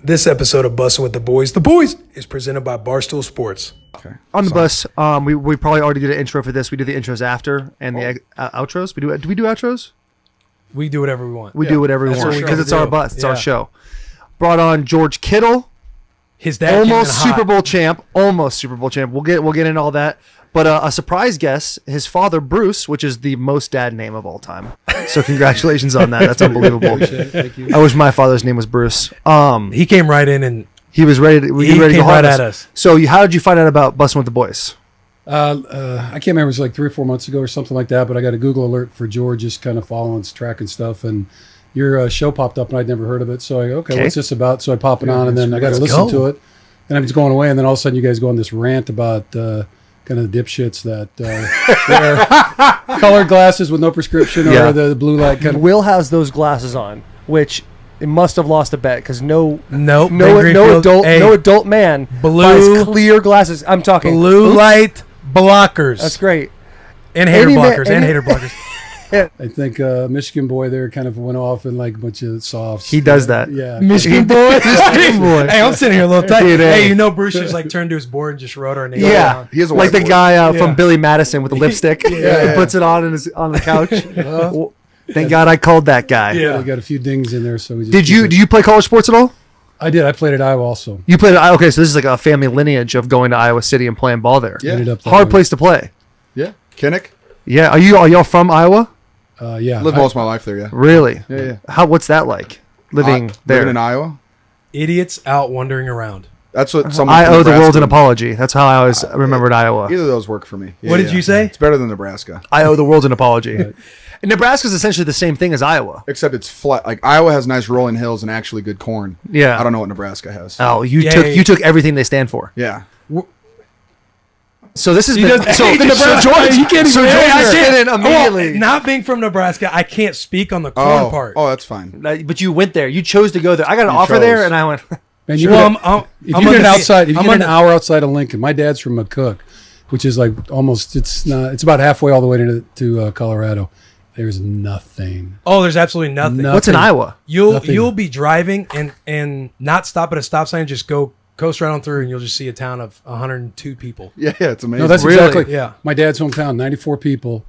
This episode of Bussin' with the Boys, is presented by Barstool Sports. Okay. On the bus, we probably already did an intro for this. We do the intros after and the outros. Do we do outros? We do whatever we want. We do whatever we That's want what we because it's do. our bus. It's our Yeah. show. Brought on George Kittle, His dad came in almost hot. Super Bowl champ. We'll get into all that. But a surprise guest, his father Bruce, which is the most dad name of all time. So congratulations on that. That's unbelievable. Thank you. I wish my father's name was Bruce. He came right in and He was ready to. he ready to came go right hard at us. So how did you find out about Bussin' with the Boys? I can't remember. It was like 3 or 4 months ago or something like that. But I got a Google alert for George, just kind of following his track and stuff. And your show popped up, and I'd never heard of it. So I go, okay, what's this about? So I pop it on, and then I got to listen to it. And I'm just going away, and then all of a sudden, you guys go on this rant about kind of the dipshits that wear colored glasses with no prescription, or the blue light kind of. Will has those glasses on, which it must have lost a bet because no Greenfield, adult man Blue- buys clear glasses. I'm talking blue light blockers. That's great. And hater Any man- blockers. any- And hater blockers. I think Michigan boy there kind of went off in like a bunch of softs. He does that. Yeah. Michigan boy. Michigan boy. Hey, I'm sitting here a little tight. Dude, Hey, hey. you know Bruce just like turned to his board and just wrote our name. Yeah, down. He has a like the whiteboard. guy Yeah. from Billy Madison with the lipstick. He puts it on on the couch. Well, thank God I called that guy. Yeah. We got a few dings in there, so we just. Did you play college sports at all? I did. I played at Iowa also. You played at okay, so this is like a family lineage of going to Iowa City and playing ball there. Yeah. Ended up that Hard way. place to play. Yeah. Kinnick. Yeah, are y'all from Iowa? Yeah. Lived most of my life there, yeah. Really? Yeah. What's that like living there? Living in Iowa. Idiots out wandering around. That's what someone I from owe the world Nebraska- an apology. That's how I always remembered Iowa. Either of those work for me. Yeah, What did you say? It's better than Nebraska. I owe the world an apology. And Nebraska's essentially the same thing as Iowa. Except it's flat. Like Iowa has nice rolling hills and actually good corn. Yeah. I don't know what Nebraska has. Oh, you Yay. took everything they stand for. Yeah. So this is He does- Hey, George. you can't So even- George Hey, I is can't- in immediately. Well, not being from Nebraska, I can't speak on the corn part. Oh, that's fine. But you went there. You chose to go there. I got an offer chose. there, and I went. Man, you Well, get- if I'm you get under- an outside, if you I'm get an under- hour outside of Lincoln, my dad's from McCook, which is like almost. It's not. It's about halfway all the way to Colorado. There's nothing. Oh, there's absolutely nothing. No. What's in Iowa? Nothing. You'll be driving and not stop at a stop sign, just go coast right on through, and you'll just see a town of 102 people. Yeah, it's amazing. No, that's Really? exactly. Yeah. My dad's hometown, 94 people,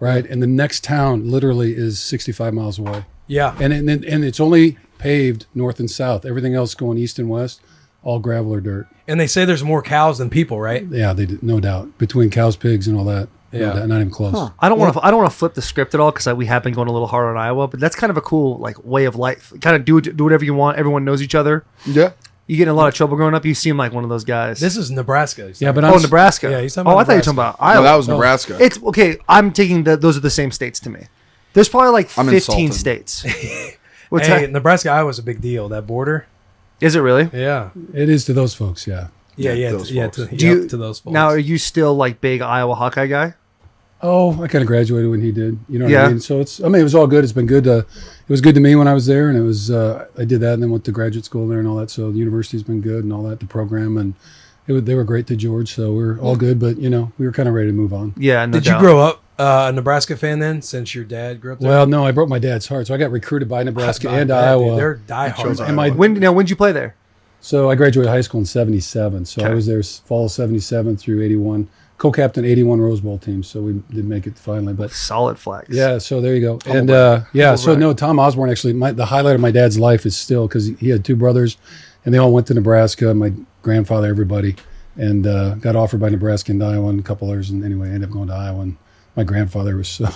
right, and the next town literally is 65 miles away, Yeah. and it's only paved north and south. Everything else going east and west, all gravel or dirt. And they say there's more cows than people, right? Yeah, they did, no doubt. Between cows, pigs, and all that. Yeah. No doubt, not even close. I don't want to flip the script at all because we have been going a little hard on Iowa, but that's kind of a cool like way of life. Kind of do whatever you want. Everyone knows each other. Yeah. You get in a lot of trouble growing up. You seem like one of those guys. This is Nebraska. Yeah, but oh, Nebraska. Yeah, he's talking oh, about I thought you were talking about No, Iowa. that was Nebraska. It's okay. I'm taking those are the same states to me. There's probably like I'm 15 insulted. states. What's Hey, that? Nebraska, Iowa's a big deal. That border. Is it really? Yeah. it is to those folks. Yeah. Yeah. those Yeah. folks. To, Do you to those folks. now? Are you still like big Iowa Hawkeye guy? Oh, I kind of graduated when he did. You know what Yeah. I mean? So it was all good. It's been good. It was good to me when I was there, and it was. I did that, and then went to graduate school there and all that. So the university's been good and all that. The program and they were great to George. So we're all good. But we were kind of ready to move on. Yeah. No Did you doubt. grow up a Nebraska fan then, since your dad grew up there? Well, no, I broke my dad's heart, so I got recruited by Nebraska Not and bad, Iowa. dude. They're diehards. and my When'd you play there? So I graduated high school in '77. So I Okay. was there fall of '77 through '81. Co-captain '81 Rose Bowl team. So we did make it finally, but. Solid flex. Yeah, so there you go. And Humble so brag. no, Tom Osborne actually, the highlight of my dad's life is still because he had two brothers, and they all went to Nebraska. My grandfather, everybody, and got offered by Nebraska and Iowa and a couple others, and anyway, ended up going to Iowa. And my grandfather was so.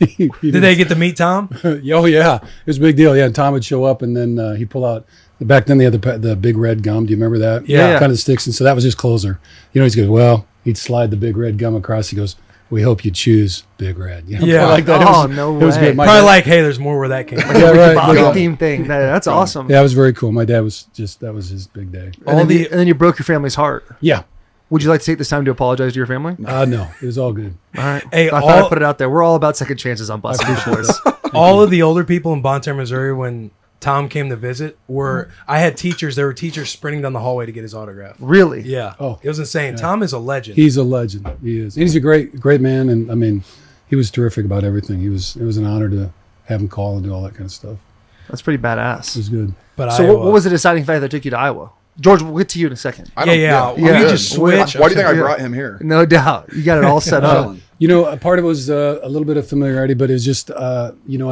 Did Did they get to meet Tom? Oh yeah, it was a big deal. Yeah, and Tom would show up, and then he'd pull out. Back then they had the big red gum. Do you remember that? Yeah. Kind of sticks, and so that was his closer. He goes, well, he'd slide the big red gum across. He goes, we hope you choose Big Red. Yeah. like that. Oh, no It was way. good. My Probably dad- like, hey, there's more where that came from. yeah, right. Bobby Yeah. theme thing. That's awesome. Yeah, it was very cool. My dad was that was his big day. And then you broke your family's heart. Yeah. Would you like to take this time to apologize to your family? No, it was all good. All right. Hey, I thought I'd put it out there. We're all about second chances on Bussin'. All of the older people in Bonterre, Missouri, when Tom came to visit, I had teachers. There were teachers sprinting down the hallway to get his autograph. Really? Yeah. Oh. It was insane. Tom is a legend. He's a legend. He is. And he's a great man. And I mean, he was terrific about everything. It was an honor to have him call and do all that kind of stuff. That's pretty It badass. was good. But So Iowa, what was the deciding factor that took you to Iowa? George, we'll get to you in a second. Yeah. We Yeah. just Why switched. do you think I brought him here? No doubt. You got it all set up. You know, a part of it was a little bit of familiarity, but it's just, you know,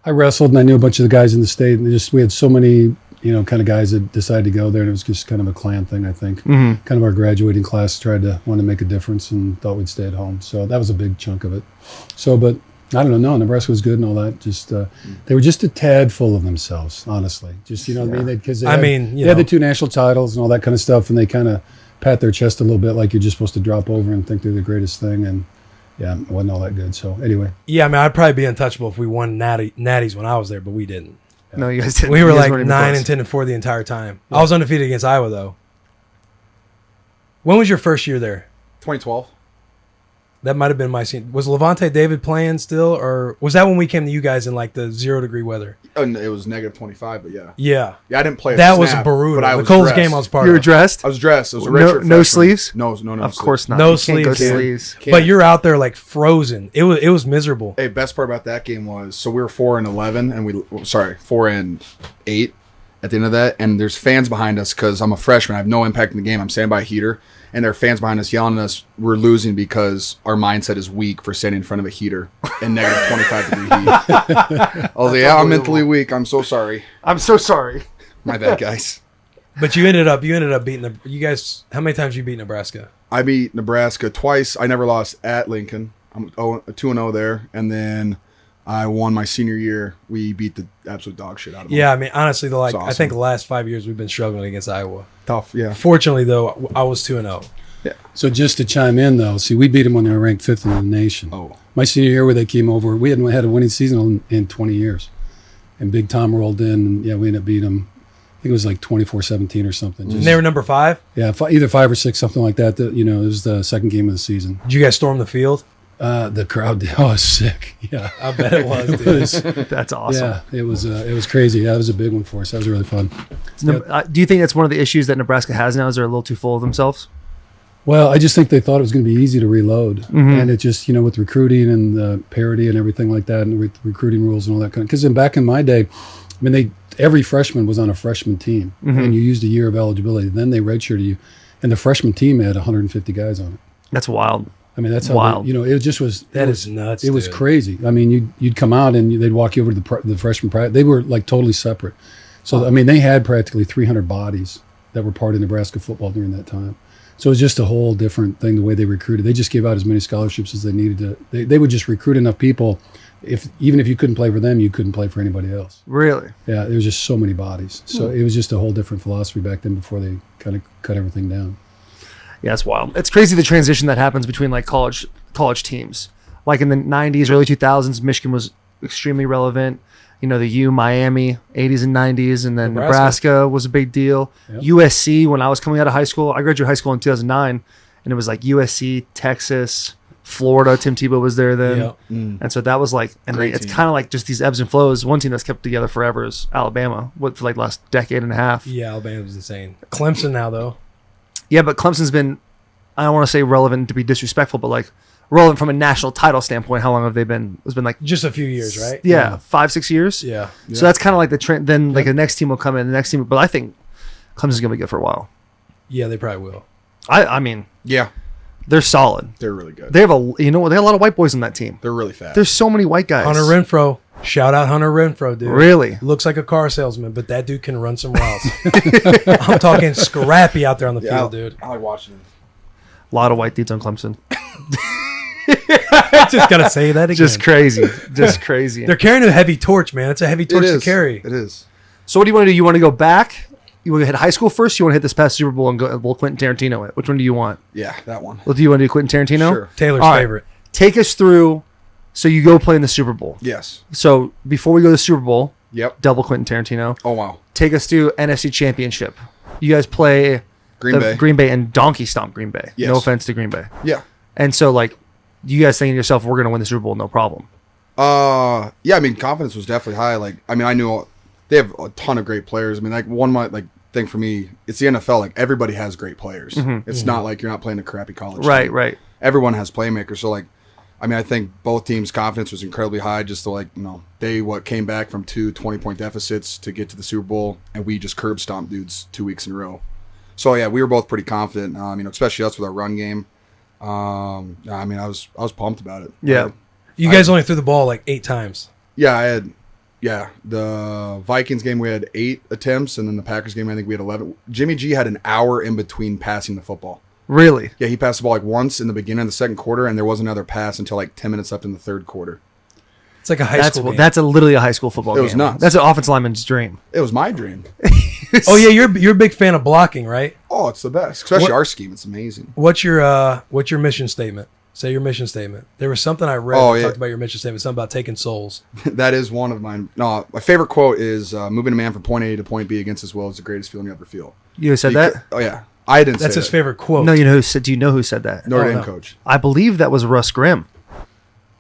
I wrestled and I knew a bunch of the guys in the state, and we had so many, you know, kind of guys that decided to go there, and it was just kind of a clan thing, I think. Mm-hmm. Kind of our graduating class wanted to make a difference and thought we'd stay at home. So that was a big chunk of it. So, but I don't know. No, Nebraska was good and all that. Just they were just a tad full of themselves, honestly. Just, you know what I mean? Because they had the 2 national titles and all that kind of stuff, and they kind of pat their chest a little bit like you're just supposed to drop over and think they're the greatest thing. And yeah, it wasn't all that good. So anyway. Yeah, I mean, I'd probably be untouchable if we won natties when I was there, but we didn't. No, you guys didn't. We were You guys like weren't even 9 close. and 10-4 the entire time. I was undefeated against Iowa though. When was your first year there? 2012. That might have been my senior. Was Levante David playing still, or was that when we came to you guys in like the 0-degree weather? And it was -25, but yeah. Yeah, I didn't play. that was snap, brutal. But I The was Coles dressed. game I was part You were of. dressed? I was dressed. It was a No- redshirt no freshman. sleeves? No, Of sleeves. course not. No You can't go sleeves, dude. sleeves. But you're out there like frozen. It was miserable. Hey, best part about that game was, so we were 4-11, and 4-8 at the end of that, and there's fans behind us because I'm a freshman. I have no impact in the game. I'm standing by a heater, and there are fans behind us yelling at us. We're losing because our mindset is weak for standing in front of a heater in negative 25-degree heat. I was like, yeah, I'm mentally weak. I'm so sorry. I'm so sorry. My bad, guys. But you ended up beating you guys. How many times you beat Nebraska? I beat Nebraska twice. I never lost at Lincoln. I'm 2-0 there, and then I won my senior year. We beat the absolute dog shit out of them. Yeah, I mean, honestly, I awesome. think the last 5 years we've been struggling against Iowa. Tough, yeah. Fortunately, though, I was 2-0. So just to chime in, though, see, we beat them when they were ranked 5th in the nation. Oh. My senior year where they came over, we hadn't had a winning season in 20 years. And Big Tom rolled in, and yeah, we ended up beating them. I think it was like 24-17 or something. And they were number 5. Yeah, either 5 or 6, something like that. You know, it was the second game of the season. Did you guys storm the field? The crowd, oh, it was sick. Yeah, I bet it was. it Dude. was. That's awesome. Yeah, it was crazy. Yeah, it was a big one for us. That was really fun. Do you think that's one of the issues that Nebraska has now? Is they're a little too full of themselves? Well, I just think they thought it was going to be easy to reload, and it just, you know, with recruiting and the parity and everything like that, and with recruiting rules and all that kind of. Because back in my day, I mean, every freshman was on a freshman team, and you used a year of eligibility. Then they redshirted you, and the freshman team had 150 guys on it. That's wild. I mean, that's how Wild. you know, it just was. That is nuts. It was dude. crazy. I mean, you'd come out and they'd walk you over to the freshman practice. They were like totally separate. So I mean, they had practically 300 bodies that were part of Nebraska football during that time. So it was just a whole different thing the way they recruited. They just gave out as many scholarships as they needed to. They would just recruit enough people. Even if you couldn't play for them, you couldn't play for anybody else. Really? Yeah, there was just so many bodies. So it was just a whole different philosophy back then before they kind of cut everything down. Yeah, it's wild. It's crazy the transition that happens between like college teams. Like in the 90s, early 2000s, Michigan was extremely relevant. You know, the U, Miami, 80s and 90s, and then Nebraska was a big deal. Yep. USC, when I was coming out of high school, I graduated high school in 2009, and it was like USC, Texas, Florida. Tim Tebow was there then. Yep. And so that was like, and Great it's team. kind of like just these ebbs and flows. One team that's kept together forever is Alabama, for like the last decade and a half. Yeah, Alabama was insane. Clemson now, though. Yeah, but Clemson's been, I don't want to say relevant to be disrespectful, but like relevant from a national title standpoint. How long have they been? It's been like, Just a few years, right? yeah, 5-6 years. Yeah. So that's kind of like the trend. Then like the next team will come in, the next team. But I think Clemson's going to be good for a while. Yeah, they probably will. I mean, Yeah, they're solid. they're really good. They have they have a lot of white boys on that team. They're really fast. There's so many white guys. Hunter Renfro. Shout out Hunter Renfro, dude. Really? Looks like a car salesman, but that dude can run some routes. I'm talking scrappy out there on the Yeah, field, dude. I like watching them. A lot of white dudes on Clemson. Just gotta say that again. Just crazy. Just crazy. They're carrying a heavy torch, man. It's a heavy torch to carry. It is. So what do you want to do? You want to go back? You want to hit high school first? You want to hit this past Super Bowl and go? Will Quentin Tarantino it? Which one do you want? Yeah, that one. Well, do you want to do Quentin Tarantino? Sure. Taylor's All right. favorite. Take us through. So you go play in the Super Bowl. Yes. So before we go to the Super Bowl, Yep. double Quentin Tarantino. Oh wow. Take us to NFC Championship. You guys play Green Bay. Green Bay and donkey stomp Green Bay. Yes. No offense to Green Bay. Yeah. And so like, you guys thinking to yourself, we're going to win the Super Bowl, no problem. Yeah. I mean, confidence was definitely high. Like, I mean, I knew they have a ton of great players. I mean, like thing for me, it's the NFL. Like everybody has great players. It's not like you're not playing a crappy college. Right, team. right. Everyone has playmakers. So like, I mean, I think both teams' confidence was incredibly high. Just to they came back from 2 20-point deficits to get to the Super Bowl, and we just curb stomped dudes 2 weeks in a row. So yeah, we were both pretty confident. Especially us with our run game. I was pumped about it. Yeah. You guys only threw the ball like 8 times. Yeah, the Vikings game we had 8 attempts, and then the Packers game I think we had 11. Jimmy G had an hour in between passing the football. Really? Yeah, he passed the ball like once in the beginning of the second quarter, and there was another pass until like 10 minutes left in the third quarter. It's like a high school game. That's literally a high school football game. It was nuts. That's an offensive lineman's dream. It was my dream. Oh yeah, you're a big fan of blocking, right? Oh, it's the best, especially our scheme. It's amazing. What's your mission statement? Say your mission statement. There was something I read that talked about your mission statement, something about taking souls. That is one of mine. No, my favorite quote is moving a man from point A to point B against his will is the greatest feeling you ever feel. You said that? Oh yeah. I didn't say That's his favorite quote. No, you know who said? Do you know who said that? Notre Dame coach. I believe that was Russ Grimm,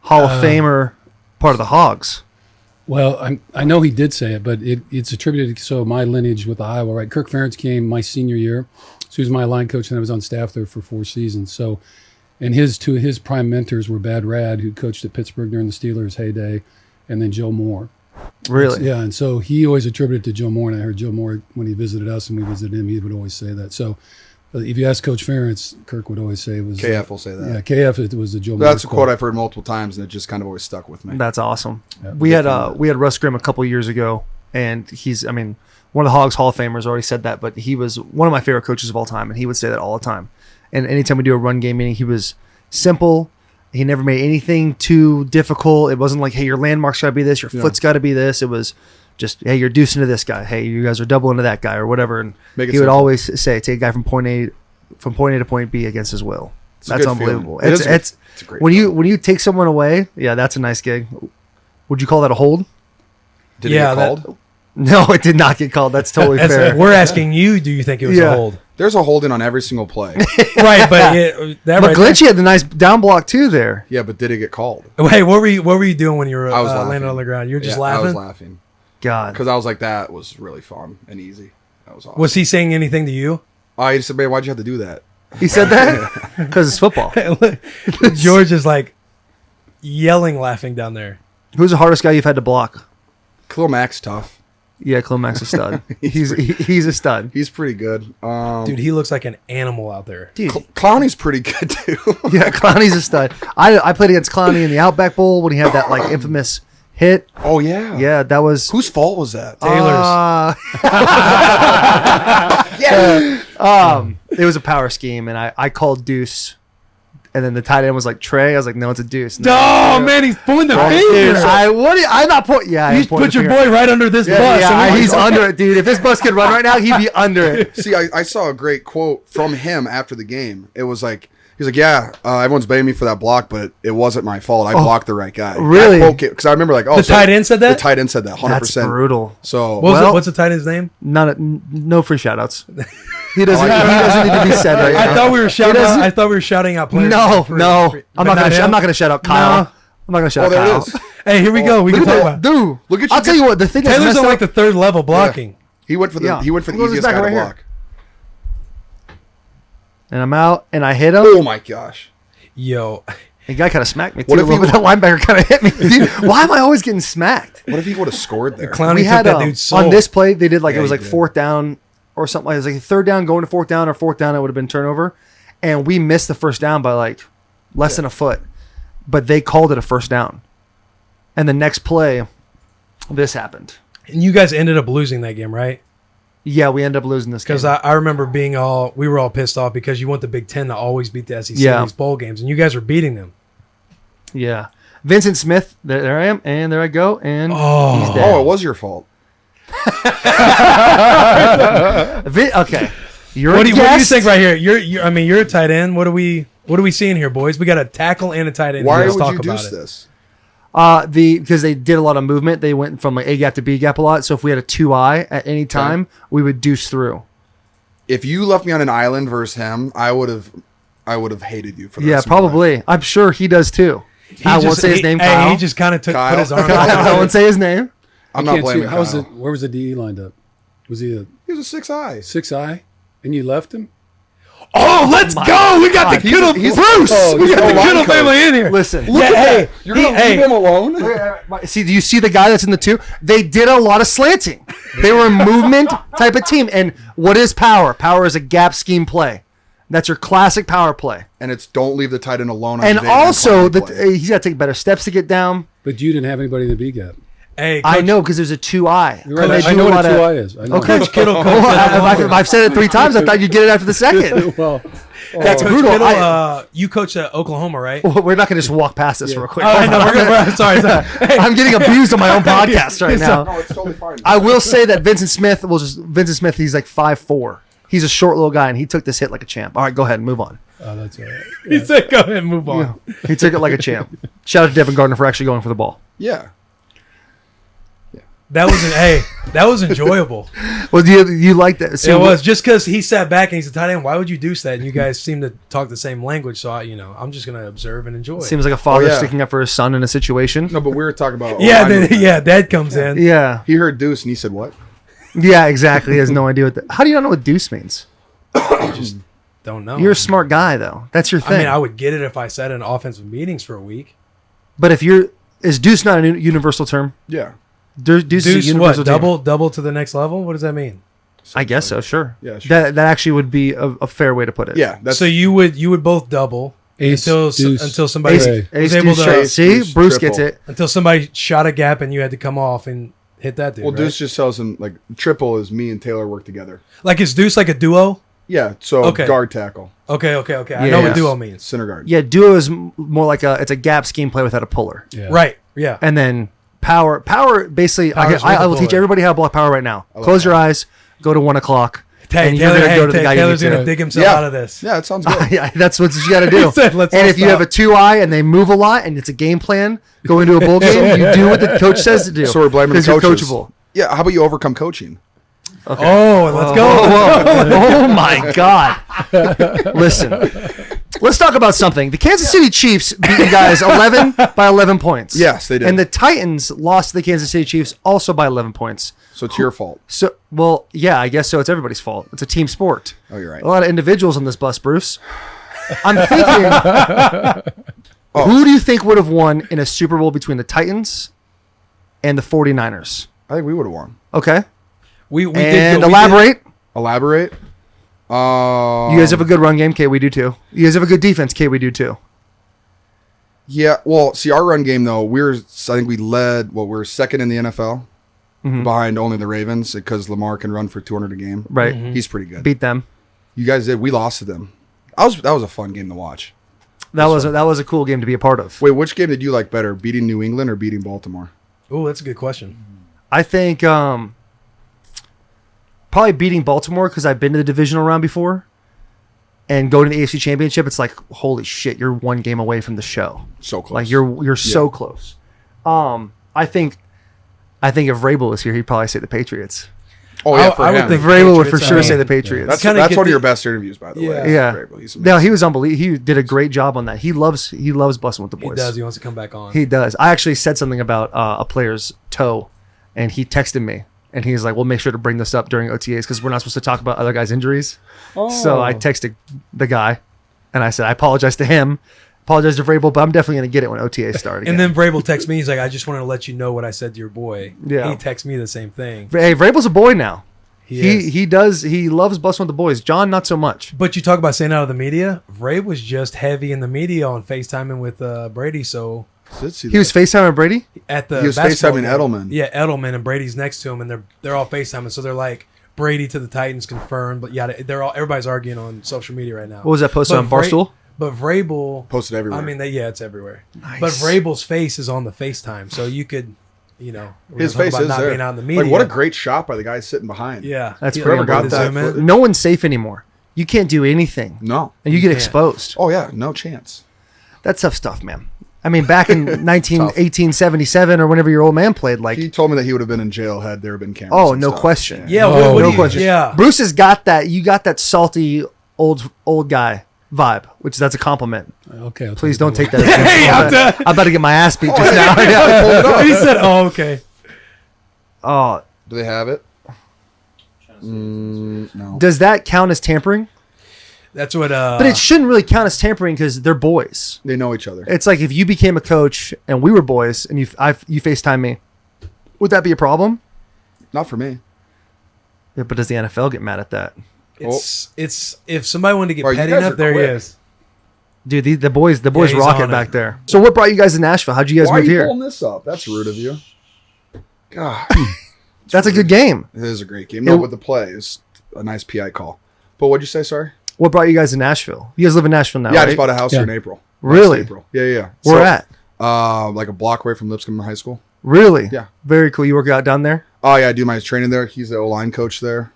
Hall of Famer, part of the Hogs. Well, I know he did say it, but it's attributed. So my lineage with Iowa, right? Kirk Ferentz came my senior year, so he was my line coach, and I was on staff there for 4 seasons. So, and two of his prime mentors were Bad Rad, who coached at Pittsburgh during the Steelers' heyday, and then Joe Moore. Really? Yeah, and so he always attributed to Joe Moore, and I heard Joe Moore when he visited us and we visited him, he would always say that. So if you ask Coach Ferentz, Kirk would always say it was KF will say that. Yeah, KF it was the Joe Moore. That's a quote I've heard multiple times, and it just kind of always stuck with me. That's awesome. Yeah, we had Russ Grimm a couple years ago, and he's one of the Hogs Hall of Famers. Already said that, but he was one of my favorite coaches of all time, and he would say that all the time. And anytime we do a run game meeting, he was simple. He never made anything too difficult. It wasn't like, hey, your landmark's got to be this, your foot's got to be this. It was just, hey, you're deucing to this guy. Hey, you guys are doubling to that guy or whatever. And he would always say, take a guy from point A to point B against his will. That's unbelievable. It's a great when you take someone away, yeah, that's a nice gig. Would you call that a hold? Did it get called? No, it did not get called. That's totally fair. We're asking you, do you think it was a hold? There's a holding on every single play. Right, but Glitchy had the nice down block too there. Yeah, but did it get called? Wait, what were you doing when you were I was landing on the ground? You were just laughing? I was laughing. God. Because I was like, that was really fun and easy. That was awesome. Was he saying anything to you? He just said, man, why'd you have to do that? He said that? Because it's football. George is like yelling, laughing down there. Who's the hardest guy you've had to block? Khalil Mack's tough. Yeah, Khalil Mack's a stud. he's a stud. He's pretty good. Dude, he looks like an animal out there. Dude, Clowney's pretty good too. Yeah, Clowney's a stud. I played against Clowney in the Outback Bowl when he had that like infamous hit. Oh yeah. Yeah, that was whose fault was that? Taylor's. Yeah. It was a power scheme, and I called deuce. And then the tight end was like Trey. I was like, no, it's a deuce. No, man, he's pointing the finger. I'm not pointing. Yeah, you put your boy right under this bus. Yeah, he's under it, dude. If this bus could run right now, he'd be under it. See, I saw a great quote from him after the game. It was like, he's like, yeah, everyone's blaming me for that block, but it wasn't my fault. I blocked the right guy. Really? Because I remember like, the tight end said that? The tight end said that, 100%. That's brutal. So what's the tight end's name? No free shout-outs. He doesn't need to be said right now. I thought we were shouting out players. No. I'm not going to shout out Kyle. No. I'm not going to shout out Kyle. It is. Hey, here we go. We can talk about. Dude, look at you. I'll tell you what. The thing Taylor's on like the third level blocking. Yeah. He went for the easiest guy to block. And I'm out, and I hit him. Oh my gosh. Yo. The guy kind of smacked me too. What if that linebacker kind of hit me? Dude, why am I always getting smacked? What if he would have scored there? Clowney took that dude's soul. On this play, they did like it was like fourth down or something. It was like third down going to fourth down, or fourth down it would have been turnover, and we missed the first down by like less than a foot, but they called it a first down. And the next play, this happened. And you guys ended up losing that game, right? Yeah, we ended up losing this game. Because I remember we were all pissed off because you want the Big Ten to always beat the SEC in these bowl games, and you guys were beating them. Yeah. Vincent Smith, there I am, and there I go, and he's dead. Oh, it was your fault. Okay. What do you think right here? You're a tight end. What are we seeing here, boys? We got a tackle and a tight end. Why would you deuce this? Because they did a lot of movement. They went from like A gap to B gap a lot. So if we had a 2-eye at any time, we would deuce through. If you left me on an island versus him, I would have hated you for that. Yeah, probably. I'm sure he does too. I won't say his name. Kyle. He just kind of put his arm. I won't say his name. I'm not blaming Kyle. Where was the DE lined up? Was he was a 6-eye. 6-eye, and you left him? Oh, let's go! We got the Kittle he's- Bruce. oh, We he's got the the line Kittle coach. family in here. Listen. Look at that. You're going to leave him alone? See, do you see the guy that's in the 2? They did a lot of slanting. They were a movement type of team. And what is power? Power is a gap scheme play. That's your classic power play. And it's don't leave the tight end alone. On And the day also, and play. he's got to take better steps to get down. But you didn't have anybody in the B gap. Hey, I Coach, know because there's a 2-eye. You're right. They I do know a what lot a of- 2-eye is. I know. Okay. Coach Kittle. I've said it 3 times. I thought you'd get it after the second. Well, That's Coach brutal. Kittle, you coach at Oklahoma, right? We're not going to just walk past this real quick. Oh, I know. Sorry. Hey, I'm getting abused on my own podcast right now. No, it's totally fine. I will say that Vincent Smith, he's like 5'4". He's a short little guy, and he took this hit like a champ. All right, go ahead and move on. that's all right. he said, "Go ahead and move on." He took it like a champ. Shout out to Devin Gardner for actually going for the ball. Yeah. That was enjoyable. Well, do you like that? It was just because he sat back and he's a tight end. Why would you deuce that? And you guys seem to talk the same language, so I'm just gonna observe and enjoy. Seems like a father Oh, yeah. sticking up for his son in a situation. No, but we were talking about. yeah, line movement. Dad comes in. Yeah, He heard deuce and he said, what? yeah, exactly. He has no idea what. How do you not know what deuce means? Don't know. You're a smart guy, though. That's your thing. I mean, I would get it if I sat in offensive meetings for a week. But is deuce not a universal term? Yeah. Deuce is a Deuce, universal what? term. Double to the next level? What does that mean? I guess so. Sure. Yeah, sure. That actually would be a fair way to put it. Yeah. That's So you would both double Ace, until deuce, somebody Ace, Hey. ace, was able deuce, to shot. See, deuce, Bruce triple. gets it. until somebody shot a gap and you had to come off and hit that dude. well, right? deuce just tells him like triple is me and Taylor work together. Like is deuce like a duo? Yeah. So Okay. guard tackle, Okay. I Yeah. know what Yes. duo means. center guard. Yeah, duo is more like it's a gap scheme play without a puller. Yeah. Right. Yeah. And then power basically, Power's I with will the teach puller. everybody how to block power right now. love Close your power. eyes, go to 1 o'clock, Hey, and you're Taylor, going to go to the guy Taylor's you need gonna to. dig himself Yeah. out of this. Yeah, it sounds good. Yeah, that's what you got to do. He said, "Let's and all if you have a stop." 2-eye and they move a lot and it's a game plan, go into a bowl game, you do what the coach says to do. So we're blaming the 'Cause you're coaches. coachable. Yeah. How about you overcome coaching? Oh, let's go. Oh my God! Listen, let's talk about something. The Kansas City Chiefs beat you guys 11 points. Yes, they did. And the Titans lost to the Kansas City Chiefs also by 11 points. So it's your fault. So, well, yeah, I guess so. It's everybody's fault. It's a team sport. Oh, you're right. A lot of individuals on this bus, Bruce. I'm thinking, who do you think would have won in a Super Bowl between the Titans and the 49ers? I think we would have won. Okay. We did And go- we elaborate. Elaborate. You guys have a good run game, Kate. We do too. You guys have a good defense, Kate. We do too. Yeah, well, see, our run game though, I think we led. Well, we're second in the NFL, behind only the Ravens because Lamar can run for 200 a game. Right. He's pretty good. Beat them. You guys did. We lost to them. That was a fun game to watch. That was a cool game to be a part of. Wait, which game did you like better, beating New England or beating Baltimore? Oh, that's a good question. I think probably beating Baltimore because I've been to the divisional round before, and going to the AFC Championship. It's like holy shit, you're one game away from the show. So close. Like you're so close. I think if Vrabel was here, he'd probably say the Patriots. Oh yeah, I would him. think- Vrabel would for Patriots, sure I mean, say the Patriots. that's kinda that's get one of the- your best interviews, by the way. Yeah. Vrabel. He's No, amazing. he was unbelievable. He did a great job on that. He loves Bussin' with the He boys. does. He wants to come back on. He does. I actually said something about a player's toe, and he texted me, and he's like, "We'll make sure to bring this up during OTAs because we're not supposed to talk about other guys' injuries." So I texted the guy, and I said, "I apologize to him, apologize to Vrabel, but I'm definitely going to get it when OTAs start." Again. And then Vrabel texts me. He's like, "I just wanted to let you know what I said to your boy." Yeah. He texts me the same thing. Hey, Vrabel's a boy now. He is. He loves busting with the boys. John, not so much. But you talk about staying out of the media. Vrabel was just heavy in the media on FaceTiming with Brady. So Did see He was that. FaceTiming Brady. at the He was basketball FaceTiming game- Edelman. Yeah, Edelman and Brady's next to him, and they're all FaceTiming. So they're like Brady to the Titans confirmed, but yeah, everybody's arguing on social media right now. What was that posted on Barstool? But Vrabel Posted everywhere. I mean, it's everywhere. Nice. But Vrabel's face is on the FaceTime, so you could, we're His gonna talk face about is not there. being out in the media. Like, what a great shot by the guy sitting behind. Yeah, That's He- pretty like, got with the that zoom in. footage. No one's safe anymore. You can't do anything, No. and you get can't. exposed. Oh yeah, no chance. That's tough stuff, man. I mean, back in 1877 or whenever your old man played, like, He told me that he would have been in jail had there been cameras. oh, and no stuff. question. Yeah, Oh, what no do you- question. Yeah, Bruce has got that. You got that salty old guy vibe, which that's a compliment. Okay. I'll Please take don't it. take that. As Hey, I'm about to get my ass beat just now. Yeah. he said, "Oh, okay." Oh, Do they have it? No. does that count as tampering? That's what. But it shouldn't really count as tampering because they're boys. They know each other. It's like if you became a coach and we were boys and you FaceTime me, would that be a problem? Not for me. Yeah, but does the NFL get mad at that? It's if somebody wanted to get Bro, you petty guys enough, are there he quick. is. Dude, the boys he's rock it on back it. there. So what brought you guys to Nashville? How'd you guys Why are move you here? pulling this up? That's rude of you. God, That's a good game. it is a great game. No, but the play is a nice PI call. But what'd you say? Sorry. What brought you guys to Nashville? You guys live in Nashville now, Yeah, I right? just bought a house here in April. Really? Last April. Yeah. Where at? Like a block away from Lipscomb High School. Really? Yeah. Very cool. You work out down there? Oh yeah, I do my training there. He's the O-line coach there.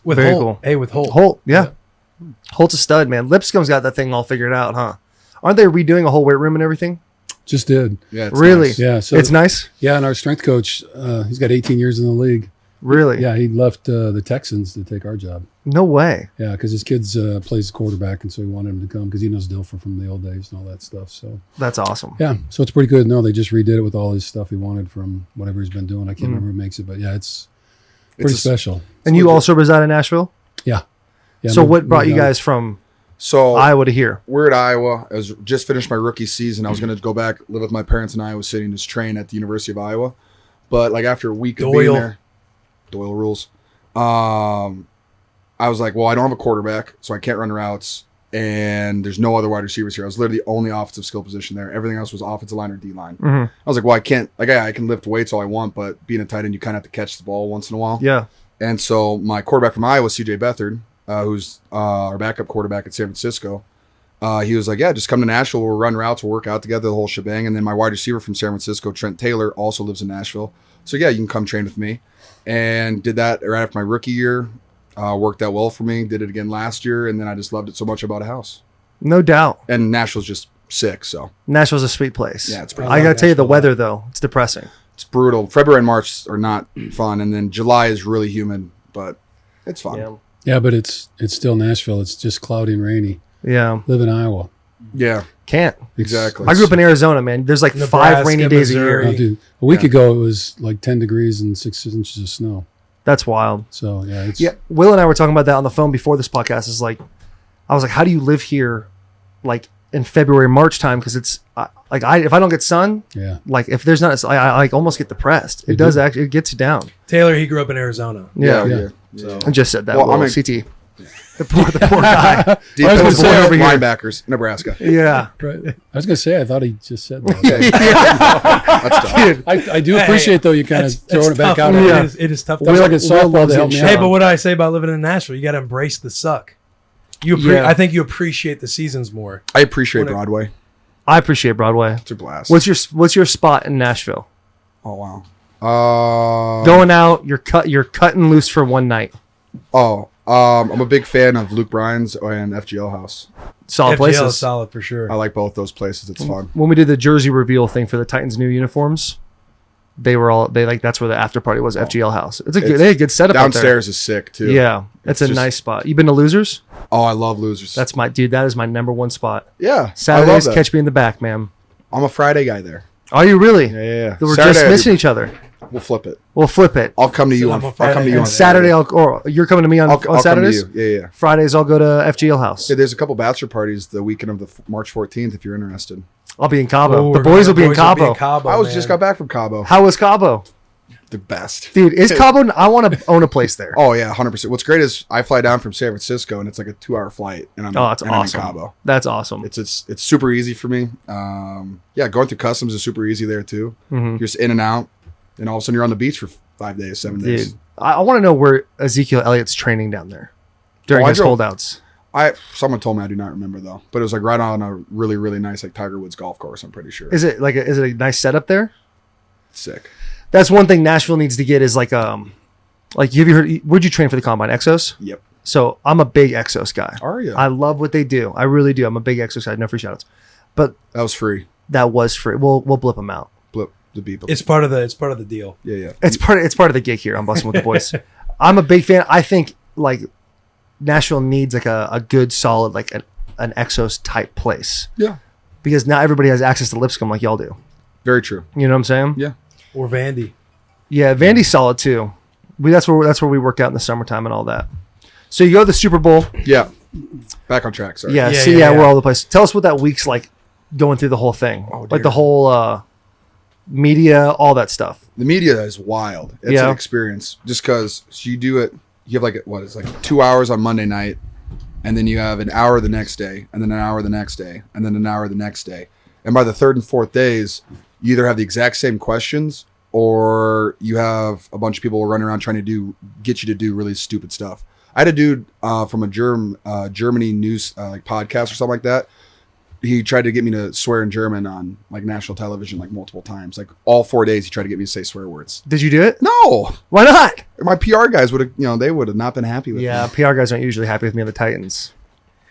With Very Holt. cool. Hey, with Holt. Holt, yeah. Holt's a stud, man. Lipscomb's got that thing all figured out, huh? Aren't they redoing a whole weight room and everything? Just did. Yeah, it's Really? nice. Yeah. So It's nice? Yeah, and our strength coach, he's got 18 years in the league. Really? Yeah, he left the Texans to take our job. No way. Yeah, because his kids plays quarterback, and so he wanted him to come because he knows Dilfer from the old days and all that stuff. So That's awesome. yeah, so it's pretty good. No, they just redid it with all his stuff he wanted from whatever he's been doing. I can't remember who makes it, but yeah, it's pretty special. And you also reside in Nashville? Yeah. So moved- what brought moved you down. guys from So Iowa to here? we're at Iowa. I was just finished my rookie season. I was going to go back, live with my parents in Iowa City and just train at the University of Iowa. But like after a week of being Doyle. there, Doyle rules. I was like, well, I don't have a quarterback, so I can't run routes, and there's no other wide receivers here. I was literally the only offensive skill position there. Everything else was offensive line or D line. Mhm. I was like, well, I can't. Like, I can lift weights all I want, but being a tight end, you kind of have to catch the ball once in a while. Yeah. And so my quarterback from Iowa, CJ Beathard, who's our backup quarterback at San Francisco, he was like, yeah, just come to Nashville. We'll run routes. We'll work out together, the whole shebang. And then my wide receiver from San Francisco, Trent Taylor, also lives in Nashville. So, yeah, you can come train with me. And did that right after my rookie year. Worked out well for me. Did it again last year. And then I just loved it so much I bought a house. No doubt. And Nashville's just sick, so Nashville's a sweet place. Yeah, it's pretty I got to tell you, the Nashville. weather, though, it's depressing. it's brutal. February and March are not fun. And then July is really humid, but it's fun. Yeah. Yeah, but it's still Nashville. It's just cloudy and rainy. Yeah. Live in Iowa. Yeah, Can't. exactly. I grew up in Arizona, man. There's like 5 Nebraska, rainy days a Missouri. year. Oh, dude, a week ago it was like 10 degrees and 6 inches of snow. That's wild. So yeah, it's Yeah. Will and I were talking about that on the phone before this podcast. Is like, I was like, how do you live here, like in February, March time? Because it's if I don't get sun, yeah. like if there's not, I like almost get depressed. It does actually. It gets you down. Taylor, he grew up in Arizona. Yeah. Yeah. So I just said that. Well, Will. I'm a- CT. The poor guy. Defensive say, over here. linebackers, Nebraska. Yeah. Right. I was gonna say I thought he just said that. That's tough. I do appreciate though you kind of That's throwing it back tough. out. It there. is- it is tough. Will to like a softball to help me Hey, out. but what do I say about living in Nashville? You got to embrace the suck. Yeah. I think you appreciate the seasons more. I appreciate Broadway. I appreciate Broadway. It's a blast. What's your spot in Nashville? Oh wow. Going out, you're cutting loose for one night. I'm a big fan of Luke Bryan's and FGL House. Solid FGL places. is solid for sure. I like both those places. It's fun. When we did the jersey reveal thing for the Titans' new uniforms, they that's where the after party was. FGL House. They had a good setup Downstairs is sick out too. there. Yeah, it's a just- nice spot. You been to Losers? Oh, I love Losers. That's my dude. That is my number one spot. yeah. I love Saturdays, that. catch me in the back, man. I'm a Friday guy there. Are you really? Yeah. We're Saturday, just missing each other. We'll flip it. We'll flip it. I'll come to you So on. I'm a I'll come to Friday you guy. on And Saturday, or you're coming to me on I'll come to Saturdays. you. Yeah. Fridays, I'll go to FGL House. Yeah, there's a couple bachelor parties the weekend of the March 14th if you're interested. I'll be in Cabo. Oh, The boys will be in Cabo. I was just got back from Cabo. How was Cabo? The best. Dude, is Cabo? I want to own a place there. Oh yeah, 100%. What's great is I fly down from San Francisco and it's like a 2-hour flight, and I'm That's and I'm in awesome. Cabo. That's awesome. It's super easy for me. Going through customs is super easy there too. Mhm. You're just in and out, and all of a sudden you're on the beach for 5 days, 7 days. Dude, I want to know where Ezekiel Elliott's training down there during I his drove- holdouts. Someone told me, I do not remember though, but it was like right on a really really nice like Tiger Woods golf course. I'm pretty sure. Is it a nice setup there? Sick. That's one thing Nashville needs to get is like have you heard? Where'd you train for the combine? Exos. Yep. So I'm a big Exos guy. Are you? I love what they do. I really do. I'm a big Exos guy. No free shoutouts, but That was free. that was free. We'll blip them out. Blip the beep. It's part of the deal. yeah. It's part of the gig here. I'm busting with the boys. I'm a big fan. I think like Nashville needs like a good solid like an Exos type place Yeah. because now everybody has access to Lipscomb like y'all do. Very true. You know what I'm saying? Yeah. Or Vandy. Yeah, Vandy's solid too. That's where we work out in the summertime and all that. So you go to the Super Bowl. Yeah. Back on track. Sorry. Yeah, Yeah. we're all over the place. Tell us what that week's like going through the whole thing. Oh, like dear. the whole media, all that stuff. The media is wild. It's an experience just because you do it. You have like it's like 2 hours on Monday night, and then you have an hour the next day, and then an hour the next day, and then an hour the next day. And by the third and fourth days, you either have the exact same questions or you have a bunch of people running around trying to get you to do really stupid stuff. I had a dude from a Germany news like podcast or something like that. He tried to get me to swear in German on like national television like multiple times. Like all 4 days, he tried to get me to say swear words. Did you do it? No. Why not? My PR guys would have, they would have not been happy with me. Yeah, PR guys aren't usually happy with me on the Titans.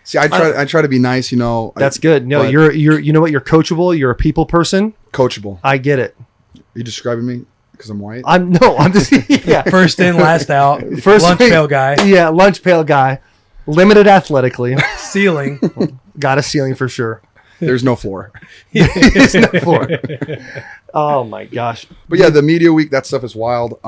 See, I try to be nice, That's good. No, but you're you know what? You're coachable. You're a people person. coachable. I get it. Are you describing me because I'm white? I'm just yeah. First in, last out. First lunch pail guy. Yeah, lunch pail guy. Limited athletically. Ceiling. Got a ceiling for sure. There's no floor. There's no floor. Oh my gosh. But yeah, the media week, that stuff is wild.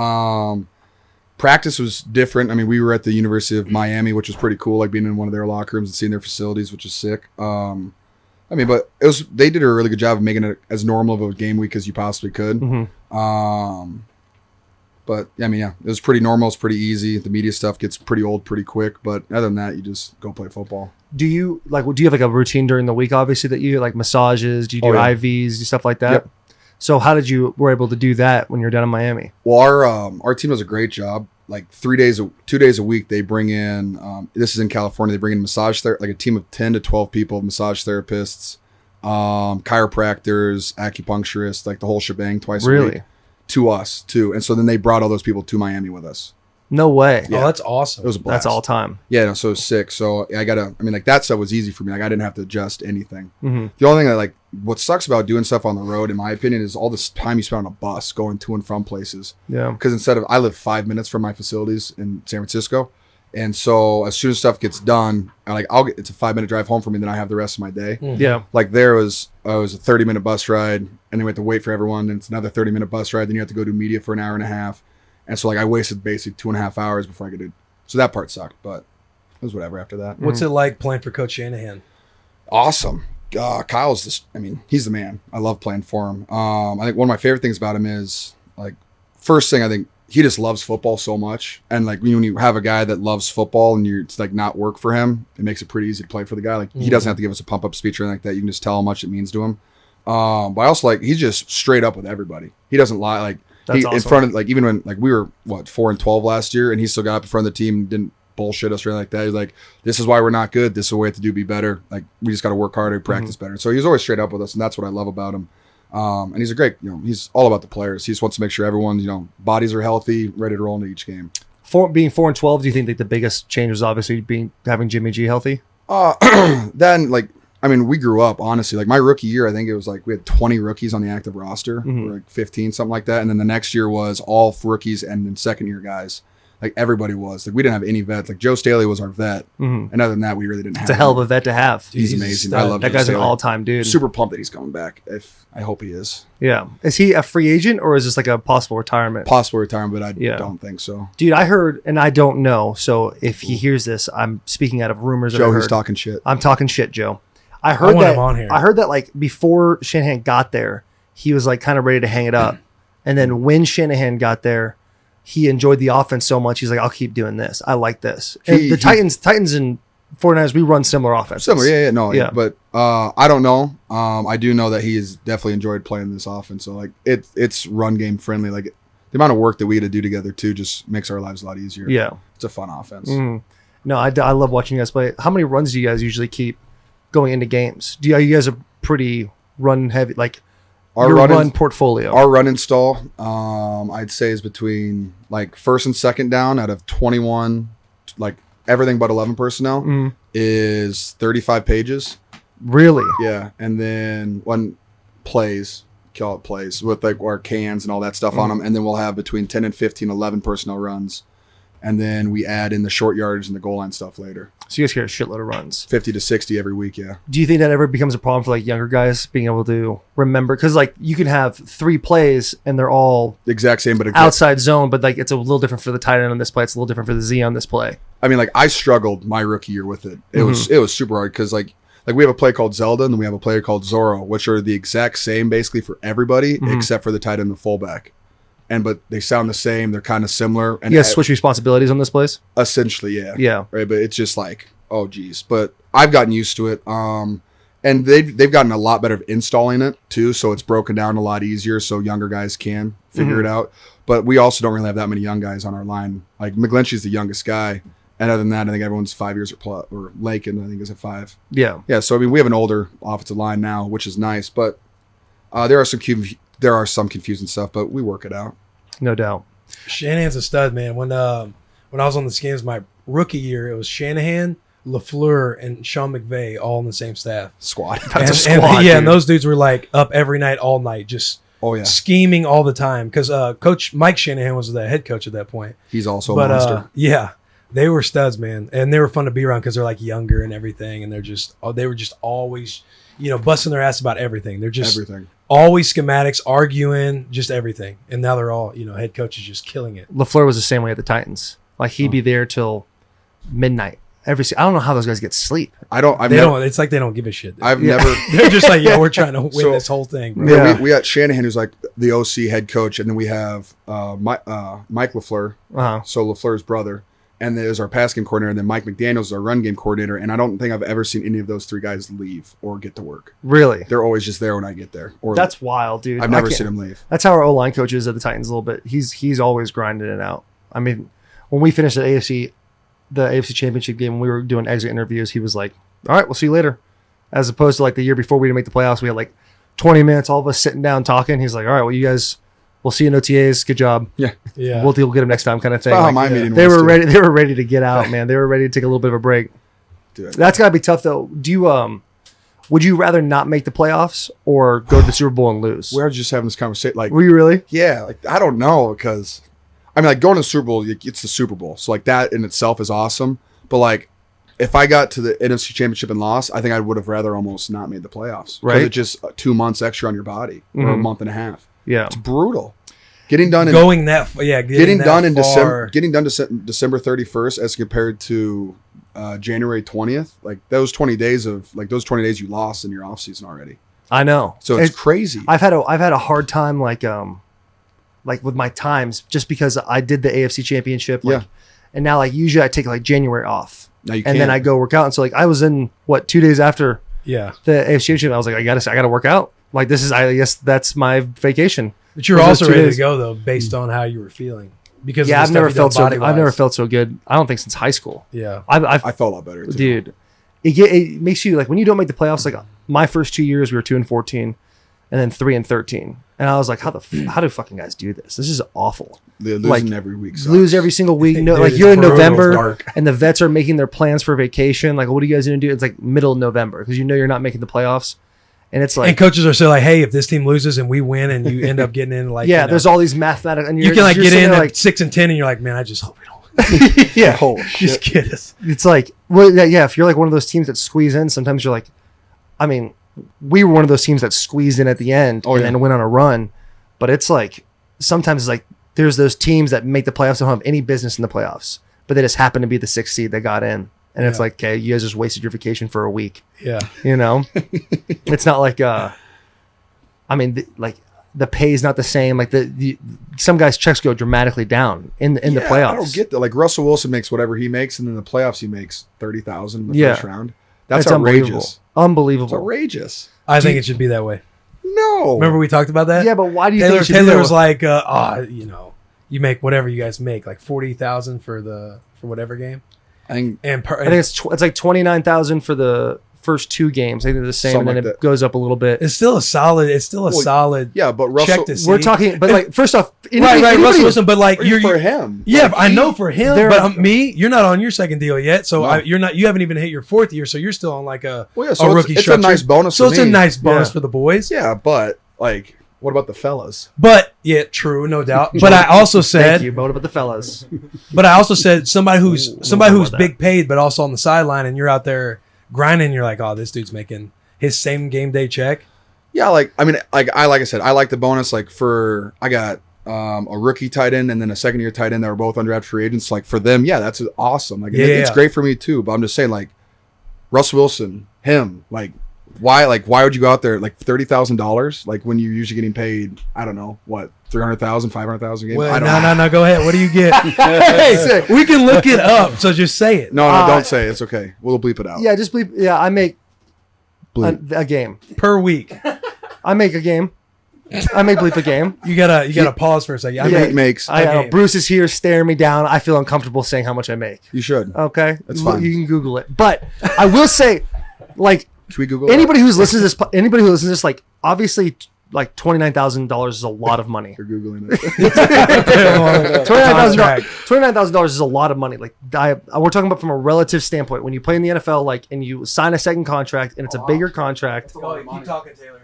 Practice was different. I mean, we were at the University of Miami, which was pretty cool, like being in one of their locker rooms and seeing their facilities, which is sick. But they did a really good job of making it as normal of a game week as you possibly could. Mm-hmm. But I mean, yeah, it was pretty normal. It's pretty easy. The media stuff gets pretty old pretty quick. But other than that, you just go play football. Do you have like a routine during the week? Obviously, that you like massages. Do you do IVs, do stuff like that? Yep. So how did you were able to do that when you're down in Miami? Well, our team does a great job. Like 2 days a week, they bring in. This is in California. They bring in massage like a team of 10 to 12 people, massage therapists, chiropractors, acupuncturists, like the whole shebang twice a week. To us too, and so then they brought all those people to Miami with us. No way. Oh, that's awesome. It was a blast. That's all time. Yeah, no, so it was sick. So like that stuff was easy for me. Like I didn't have to adjust anything. Mm-hmm. The only thing that what sucks about doing stuff on the road, in my opinion, is all this time you spend on a bus going to and from places. Yeah. Because I live 5 minutes from my facilities in San Francisco, and so as soon as stuff gets done, it's a 5 minute drive home for me. Then I have the rest of my day. Mm-hmm. Yeah. Like there was a 30-minute bus ride, and then we had to wait for everyone. And it's another 30-minute bus ride. Then you have to go do media for an hour and a half. And so I wasted basically 2.5 hours before I could do. So that part sucked, but it was whatever after that. What's it like playing for Coach Shanahan? Awesome. Kyle's he's the man. I love playing for him. I think one of my favorite things about him is first thing, I think he just loves football so much. And when you have a guy that loves football and it's not work for him, it makes it pretty easy to play for the guy. He doesn't have to give us a pump up speech or anything like that. You can just tell how much it means to him. But I also he's just straight up with everybody. He doesn't lie. That's awesome. In front of even when we were 4-12 last year, and he still got up in front of the team and didn't bullshit us or anything like that. He's like, "This is why we're not good. This is what we have to do to be better. We just got to work harder, practice better." So he's always straight up with us, and that's what I love about him. And he's a great, he's all about the players. He just wants to make sure everyone's, bodies are healthy, ready to roll into each game. Being 4-12, do you think that the biggest change was obviously having Jimmy G healthy? Then we grew up, honestly. My rookie year, I think it was we had 20 rookies on the active roster, or 15, something like that. And then the next year was all rookies and then second year guys. Everybody was. We didn't have any vets. Joe Staley was our vet. And other than that, we really didn't have It's a hell of a vet to have. He's amazing. I love that Joe guy's an Staley. all-time dude. Super pumped that he's coming back. I hope he is. Yeah. Is he a free agent or is this a possible retirement? Possible retirement, but I don't think so. Dude, I heard, and I don't know, so if he hears this, I'm speaking out of rumors that I Joe, heard. he's talking shit. I'm talking shit, Joe. I heard want that. him on here. I heard that before Shanahan got there, he was kind of ready to hang it up, and then when Shanahan got there, he enjoyed the offense so much. He's like, "I'll keep doing this. I like this." And Titans and 49ers, we run similar offenses. Similar, yeah. But I don't know. I do know that he has definitely enjoyed playing this offense. So it's run game friendly. The amount of work that we get to do together too just makes our lives a lot easier. Yeah, it's a fun offense. No, I love watching you guys play. How many runs do you guys usually keep going into games? Are you guys a pretty run heavy? Our run portfolio. Our run install, I'd say, is between first and second down out of 21, everything but 11 personnel is 35 pages. Really? Yeah, and then call it plays with our cans and all that stuff on them, and then we'll have between 10 and 15, 11 personnel runs. And then we add in the short yards and the goal line stuff later. So you guys get a shitload of runs. 50 to 60 every week, yeah. Do you think that ever becomes a problem for like younger guys being able to remember? Because like you can have 3 plays and they're all The exact same, but outside zone, but like it's a little different for the tight end on this play. It's a little different for the Z on this play. I mean, like I struggled my rookie year with it. It was super hard because like we have a play called Zelda and then we have a play called Zorro, which are the exact same basically for everybody except for the tight end and the fullback. But they sound the same. They're kind of similar. And You guys switch responsibilities on this place? essentially, yeah. Yeah. Right, but it's just like, oh geez. But I've gotten used to it. And they've gotten a lot better at installing it too, so it's broken down a lot easier so younger guys can figure it out. But we also don't really have that many young guys on our line. Like McGlinchey's the youngest guy. And other than that, I think everyone's 5 years or plus, or Lakin, I think, is at 5. Yeah. Yeah, so I mean we have an older offensive line now, which is nice, but there are some confusing stuff, but we work it out. No doubt. Shanahan's a stud, man. When I was on the Skins my rookie year, it was Shanahan, LaFleur, and Sean McVay all on the same staff. Squad. That's a And, squad, yeah, dude. and those dudes were like up every night, all night, just Oh yeah. scheming all the time. Because Coach Mike Shanahan was the head coach at that point. He's also a But monster. yeah, they were studs, man, and they were fun to be around because they're like younger and everything, and they were just always, busting their ass about everything. They're just Everything. always schematics, arguing, just everything. And now they're all, head coaches just killing it. LaFleur was the same way at the Titans. Like he'd be there till midnight. I don't know how those guys get sleep. It's like they don't give a shit. I've never They're just like, we're trying to win So- this whole thing, bro. Yeah. we got Shanahan, who's like the OC head coach, and then we have Mike LaFleur, Uh-huh. so LaFleur's brother, and there's our pass game coordinator, and then Mike McDaniels is our run game coordinator, and I don't think I've ever seen any of those 3 guys leave or get to work. Really? They're always just there when I get there. Or That's wild, dude. I've never seen him leave. That's how our O-line coach is at the Titans a little bit. He's always grinding it out. I mean, when we finished the AFC Championship game, when we were doing exit interviews, he was like, all right, we'll see you later. As opposed to like the year before we didn't make the playoffs, we had like 20 minutes, all of us sitting down talking. He's like, all right, well, you guys, we'll see you in OTAs. Good job. Yeah. Yeah. We'll get him next time kind of thing. That's how Like, my meeting they was, were too. ready. They were ready to get out, man. They were ready to take a little bit of a break. Dude. That's gotta be tough though. Do you would you rather not make the playoffs or go to the Super Bowl and lose? We're just having this conversation. Like, Were you really? yeah, like I don't know, because I mean, like going to the Super Bowl, it's the Super Bowl, so like that in itself is awesome. But like, if I got to the NFC Championship and lost, I think I would have rather almost not made the playoffs. Right. Because it's just 2 months extra on your body, or a month and a half. Yeah. It's brutal. Getting done in Getting done in December. Getting done December 31st as compared to January 20th. Like those 20 days you lost in your off season already. I know. So it's crazy. I've had a hard time like with my times just because I did the AFC Championship. Like, Yeah. And now like usually I take like January off. Now you and then can't. I go work out. And so like I was in 2 days after Yeah. the AFC Championship. I was like, I gotta work out. Like I guess that's my vacation. But you were Those also 2 ready days. to go though, based on how you were feeling. Because Yeah, of the I've stuff you done never body-wise. felt so good. I don't think since high school. Yeah. I felt a lot better. Too. Dude, it makes you like when you don't make the playoffs. Like my first 2 years, we were 2-14, and then 3-13, and I was like, how do fucking guys do this? This is awful. They're losing every week. Sucks. Lose every single week. No, Dude, like it's you're in brutal. November, It's dark. and the vets are making their plans for vacation. Like, what are you guys gonna do? It's like middle of November because you're not making the playoffs, and it's like And coaches are still like, hey, if this team loses and we win and you end up getting in, like, yeah, there's all these mathematical. And you can like you're get sitting in there, at 6-10, and you're like, man, I just hope we don't. yeah. Holy Just shit. get us. It's like, well, yeah. If you're like one of those teams that squeeze in, sometimes you're like, I mean, we were one of those teams that squeezed in at the end and then went on a run. But it's like sometimes it's like there's those teams that make the playoffs that don't have any business in the playoffs, but they just happen to be the 6th seed that got in, and it's Yeah. like, okay, you guys just wasted your vacation for a week. Yeah. You know, it's not like I mean, the pay is not the same. Like some guys' checks go dramatically down in the playoffs. I don't get that. Like Russell Wilson makes whatever he makes, and in the playoffs he makes 30,000 in the Yeah. first round. That's It's unbelievable. outrageous. It's Unbelievable. outrageous. I think it should be that way. No. Remember we talked about that? Yeah, but why do you think it should be Taylor that was way? like, you make whatever you guys make, like 40,000 for whatever game. I think I think it's like 29,000 for the first 2 games. I think they're the same, Something and then like it that. goes up a little bit. It's still a solid. yeah, but check Russell to see. We're talking, but like first off, Right, Russell Wilson, but like you're for him. Yeah, Like, I know for him, they're- but me, you're not on your second deal yet, so No. you haven't even hit your 4th year, so you're still on like a Well, yeah, so a it's- rookie it's a structure. nice bonus So for it's a me. nice bonus Yeah. for the boys. Yeah, but like What about the fellas? But yeah, true, no doubt. But I also Thank said, you. But what about the fellas? but I also said somebody who's Ooh, about big paid, but also on the sideline, and you're out there grinding. You're like, oh, this dude's making his same game day check. Yeah, like I said, I like the bonus. Like I got a rookie tight end and then a second year tight end that were both undrafted free agents. Like for them, yeah, that's awesome. Like it's great for me too. But I'm just saying, like Russell Wilson, him, like why would you go out there like $30,000 like when you're usually getting paid, I don't know what, 300,000, 500,000 a game? Well, no, go ahead. What do you get? Hey, we can look it up. So just say it. No, don't say it. It's okay. We'll bleep it out. Yeah, just bleep. Yeah, I make a game Per week. I make a game. I make bleep a game. You gotta pause for a second. Bruce is here staring me down. I feel uncomfortable saying how much I make. You should. Okay, That's fine. You can Google it. But I will say, like, should we Google anybody who's listening to this? Anybody who listens to this, like, obviously, like $29,000 is a lot of money. You're Googling it. $29,000 is a lot of money. Like, we're talking about from a relative standpoint. When you play in the NFL, like, and you sign a second contract, and it's a bigger contract. Oh, keep talking, Taylor.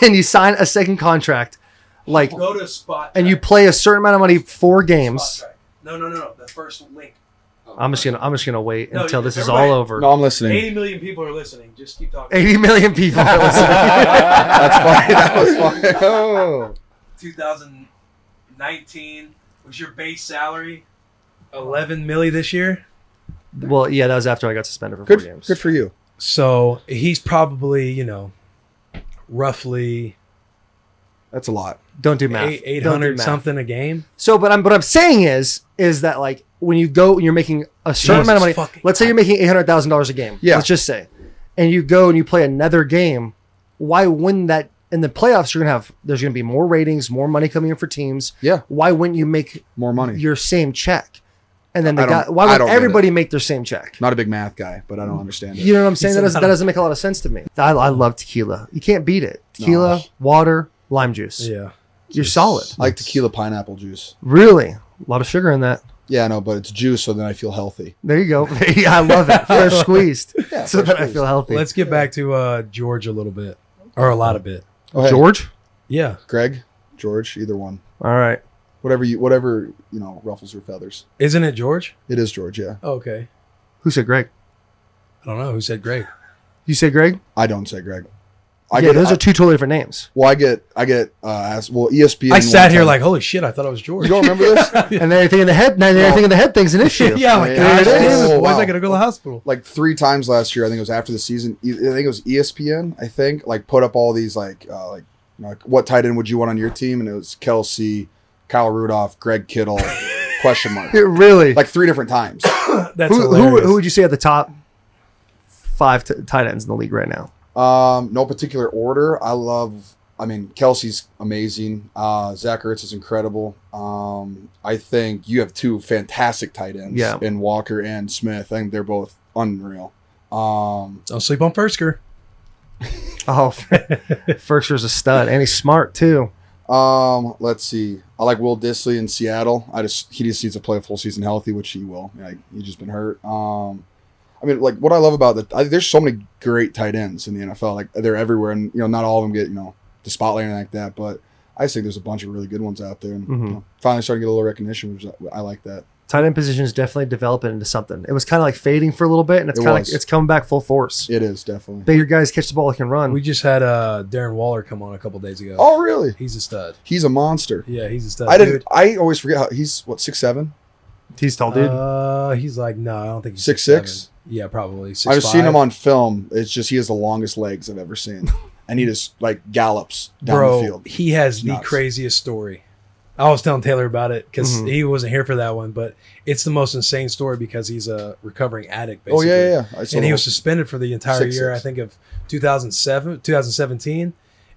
And you sign a second contract, like, Go to spot. and you play a certain amount of money 4 games. No. The first link. I'm just gonna wait No, until this is everybody- all over. No, I'm listening. 80 million people are listening. Just keep talking. 80 million people are listening. That's funny. That was funny. Oh. 2019 was your base salary 11 million this year. Well, yeah, that was after I got suspended for 4 games. Good for you. So he's probably roughly That's a lot. Don't do math. 800 something a game. So, what I'm saying is that, like, when you go and you're making a certain amount of money, let's say you're making $800,000 a game. Yeah. Let's just say, and you go and you play another game. Why wouldn't that in the playoffs? There's gonna be more ratings, more money coming in for teams. Yeah. Why wouldn't you make More money. your same check? And then I why would don't get everybody make their same check? Not a big math guy, but I don't understand it. You know what I'm saying? said That doesn't make a lot of sense to me. I love tequila. You can't beat it. Tequila, No. water, lime juice. Yeah. You're solid. I like tequila pineapple juice. Really? A lot of sugar in that. Yeah, I know, but it's juice, so then I feel healthy. There you go. I love it. Fresh squeezed. Yeah, So fresh that I squeezed. feel healthy. Let's get back to George a little bit, or a lot of bit. Oh, hey, George? Yeah. Greg, George, either one. All right. Whatever ruffles your feathers. Isn't it George? It is George, yeah. Oh, okay. Who said Greg? I don't know who said Greg. You say Greg? I don't say Greg. Those are 2 totally different names. I get asked. Well, ESPN. I sat one here time- like, holy shit! I thought it was George. You don't remember this? And then everything in the head, thing's an issue. yeah, like, Yeah, gosh, it is. damn, Oh, boys, wow. I gotta go to the hospital. Like 3 times last year. I think it was after the season. I think it was ESPN. I think like put up all these like what tight end would you want on your team? And it was Kelsey, Kyle Rudolph, Greg Kittle, question mark. Really? Like 3 different times. That's who hilarious. would you say are the top 5 tight ends in the league right now? No particular order. Kelsey's amazing. Zach Ertz is incredible. I think you have 2 fantastic tight ends in Walker and Smith. I think they're both unreal. Don't sleep on Firsker. Oh, Firster's a stud, and he's smart too. Let's see. I like Will Dissly in Seattle. He just needs to play a full season healthy, which he will. He's just been hurt. What I love about there's so many great tight ends in the NFL. Like they're everywhere, and not all of them get the spotlight or anything like that. But I just think there's a bunch of really good ones out there, and finally starting to get a little recognition, which I like that. Tight end position is definitely developing into something. It was kind of like fading for a little bit, and it's coming back full force. It is definitely. Bigger guys catch the ball, can run. We just had Darren Waller come on a couple days ago. Oh, really? He's a stud. He's a monster. Yeah, he's a stud. I always forget how he's 6'7". He's tall, dude. He's like, no, I don't think he's 6'6". Yeah, probably 6'5". I've seen him on film. It's just he has the longest legs I've ever seen, and he just gallops down the field. He has the nuts. craziest story. I was telling Taylor about it because he wasn't here for that one, but it's the most insane story because he's a recovering addict, basically. Oh, yeah. And he was suspended for the entire 6'6". year, I think, of 2017.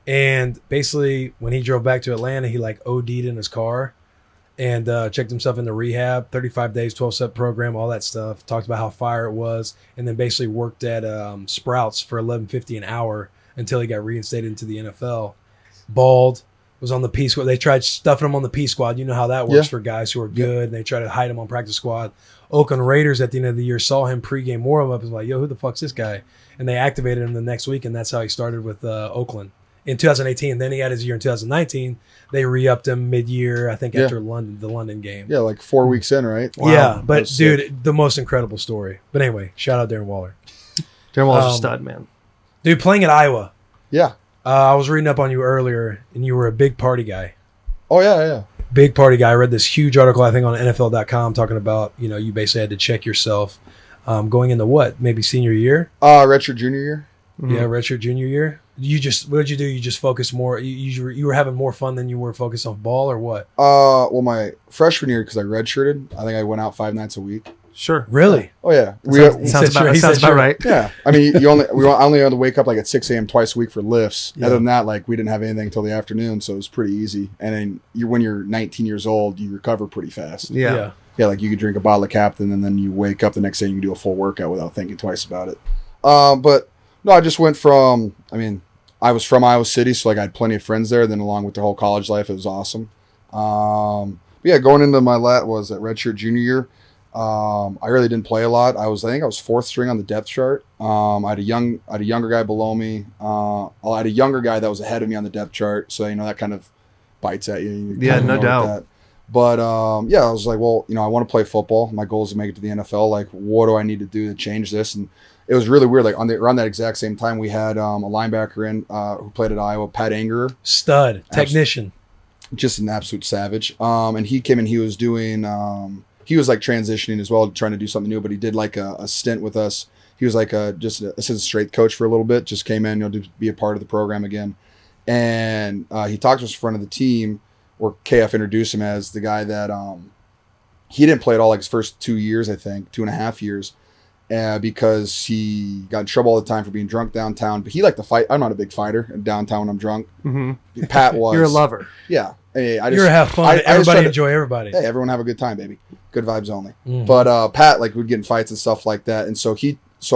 And basically, when he drove back to Atlanta, he OD'd in his car and checked himself into rehab, 35 days, 12-step program, all that stuff. Talked about how fire it was, and then basically worked at Sprouts for $11.50 an hour until he got reinstated into the NFL. Bald. Was on the P squad. They tried stuffing him on the P squad. You know how that works for guys who are good. And they try to hide him on practice squad. Oakland Raiders at the end of the year saw him pregame warm up and was like, yo, who the fuck's this guy? And they activated him the next week, and that's how he started with Oakland. in 2018. Then he had his year in 2019. They re-upped him mid-year, I think, Yeah. after the London game. Yeah, like 4 weeks in, right? Yeah, That but was sick. dude, the most incredible story. But anyway, shout out Darren Waller. Darren Waller's a stud, man. Dude, playing at Iowa. Yeah. I was reading up on you earlier, and you were a big party guy. Oh yeah. Big party guy. I read this huge article, I think, on NFL.com talking about, you basically had to check yourself going into what? Maybe senior year? Redshirt junior year. Yeah, redshirt junior year. What did you do? You just focused more. You were having more fun than you were focused on ball, or what? Well, my freshman year, because I redshirted, I think I went out 5 nights a week. Sure. Really? Oh yeah, Sounds about sure. right. yeah. I mean, I only had to wake up like at 6 a.m. twice a week for lifts. Yeah. Other than that, like we didn't have anything until the afternoon, so it was pretty easy. And then when you're 19 years old, you recover pretty fast. Yeah. Yeah, like you could drink a bottle of Captain, and then you wake up the next day and you can do a full workout without thinking twice about it. But no, I just went from. I mean, I was from Iowa City, so like I had plenty of friends there. Then along with the whole college life, it was awesome. But yeah, going into my was at redshirt junior year. I really didn't play a lot. I think I was 4th string on the depth chart. I had a younger guy below me. I had a younger guy that was ahead of me on the depth chart. So that kind of bites at you. Yeah, no doubt. That. But yeah, I was like, well, I want to play football. My goal is to make it to the NFL. Like, what do I need to do to change this? And it was really weird. Like around that exact same time, we had a linebacker in who played at Iowa, Pat Angerer. Stud technician. Just an absolute savage. And he came in. He was doing. He was like transitioning as well, trying to do something new. But he did like a stint with us. He was like just an assistant strength coach for a little bit. Just came in, to be a part of the program again. And he talked to us in front of the team, where KF introduced him as the guy that he didn't play at all like his first 2 years, I think 2.5 years, because he got in trouble all the time for being drunk downtown. But he liked to fight. I'm not a big fighter downtown when I'm drunk. Mm-hmm. Pat was. You're a lover. Yeah. Hey, You're have fun. Everybody enjoy everybody. Hey, everyone have a good time, baby. Good vibes only. Mm. But Pat, like, would get in fights and stuff like that. And so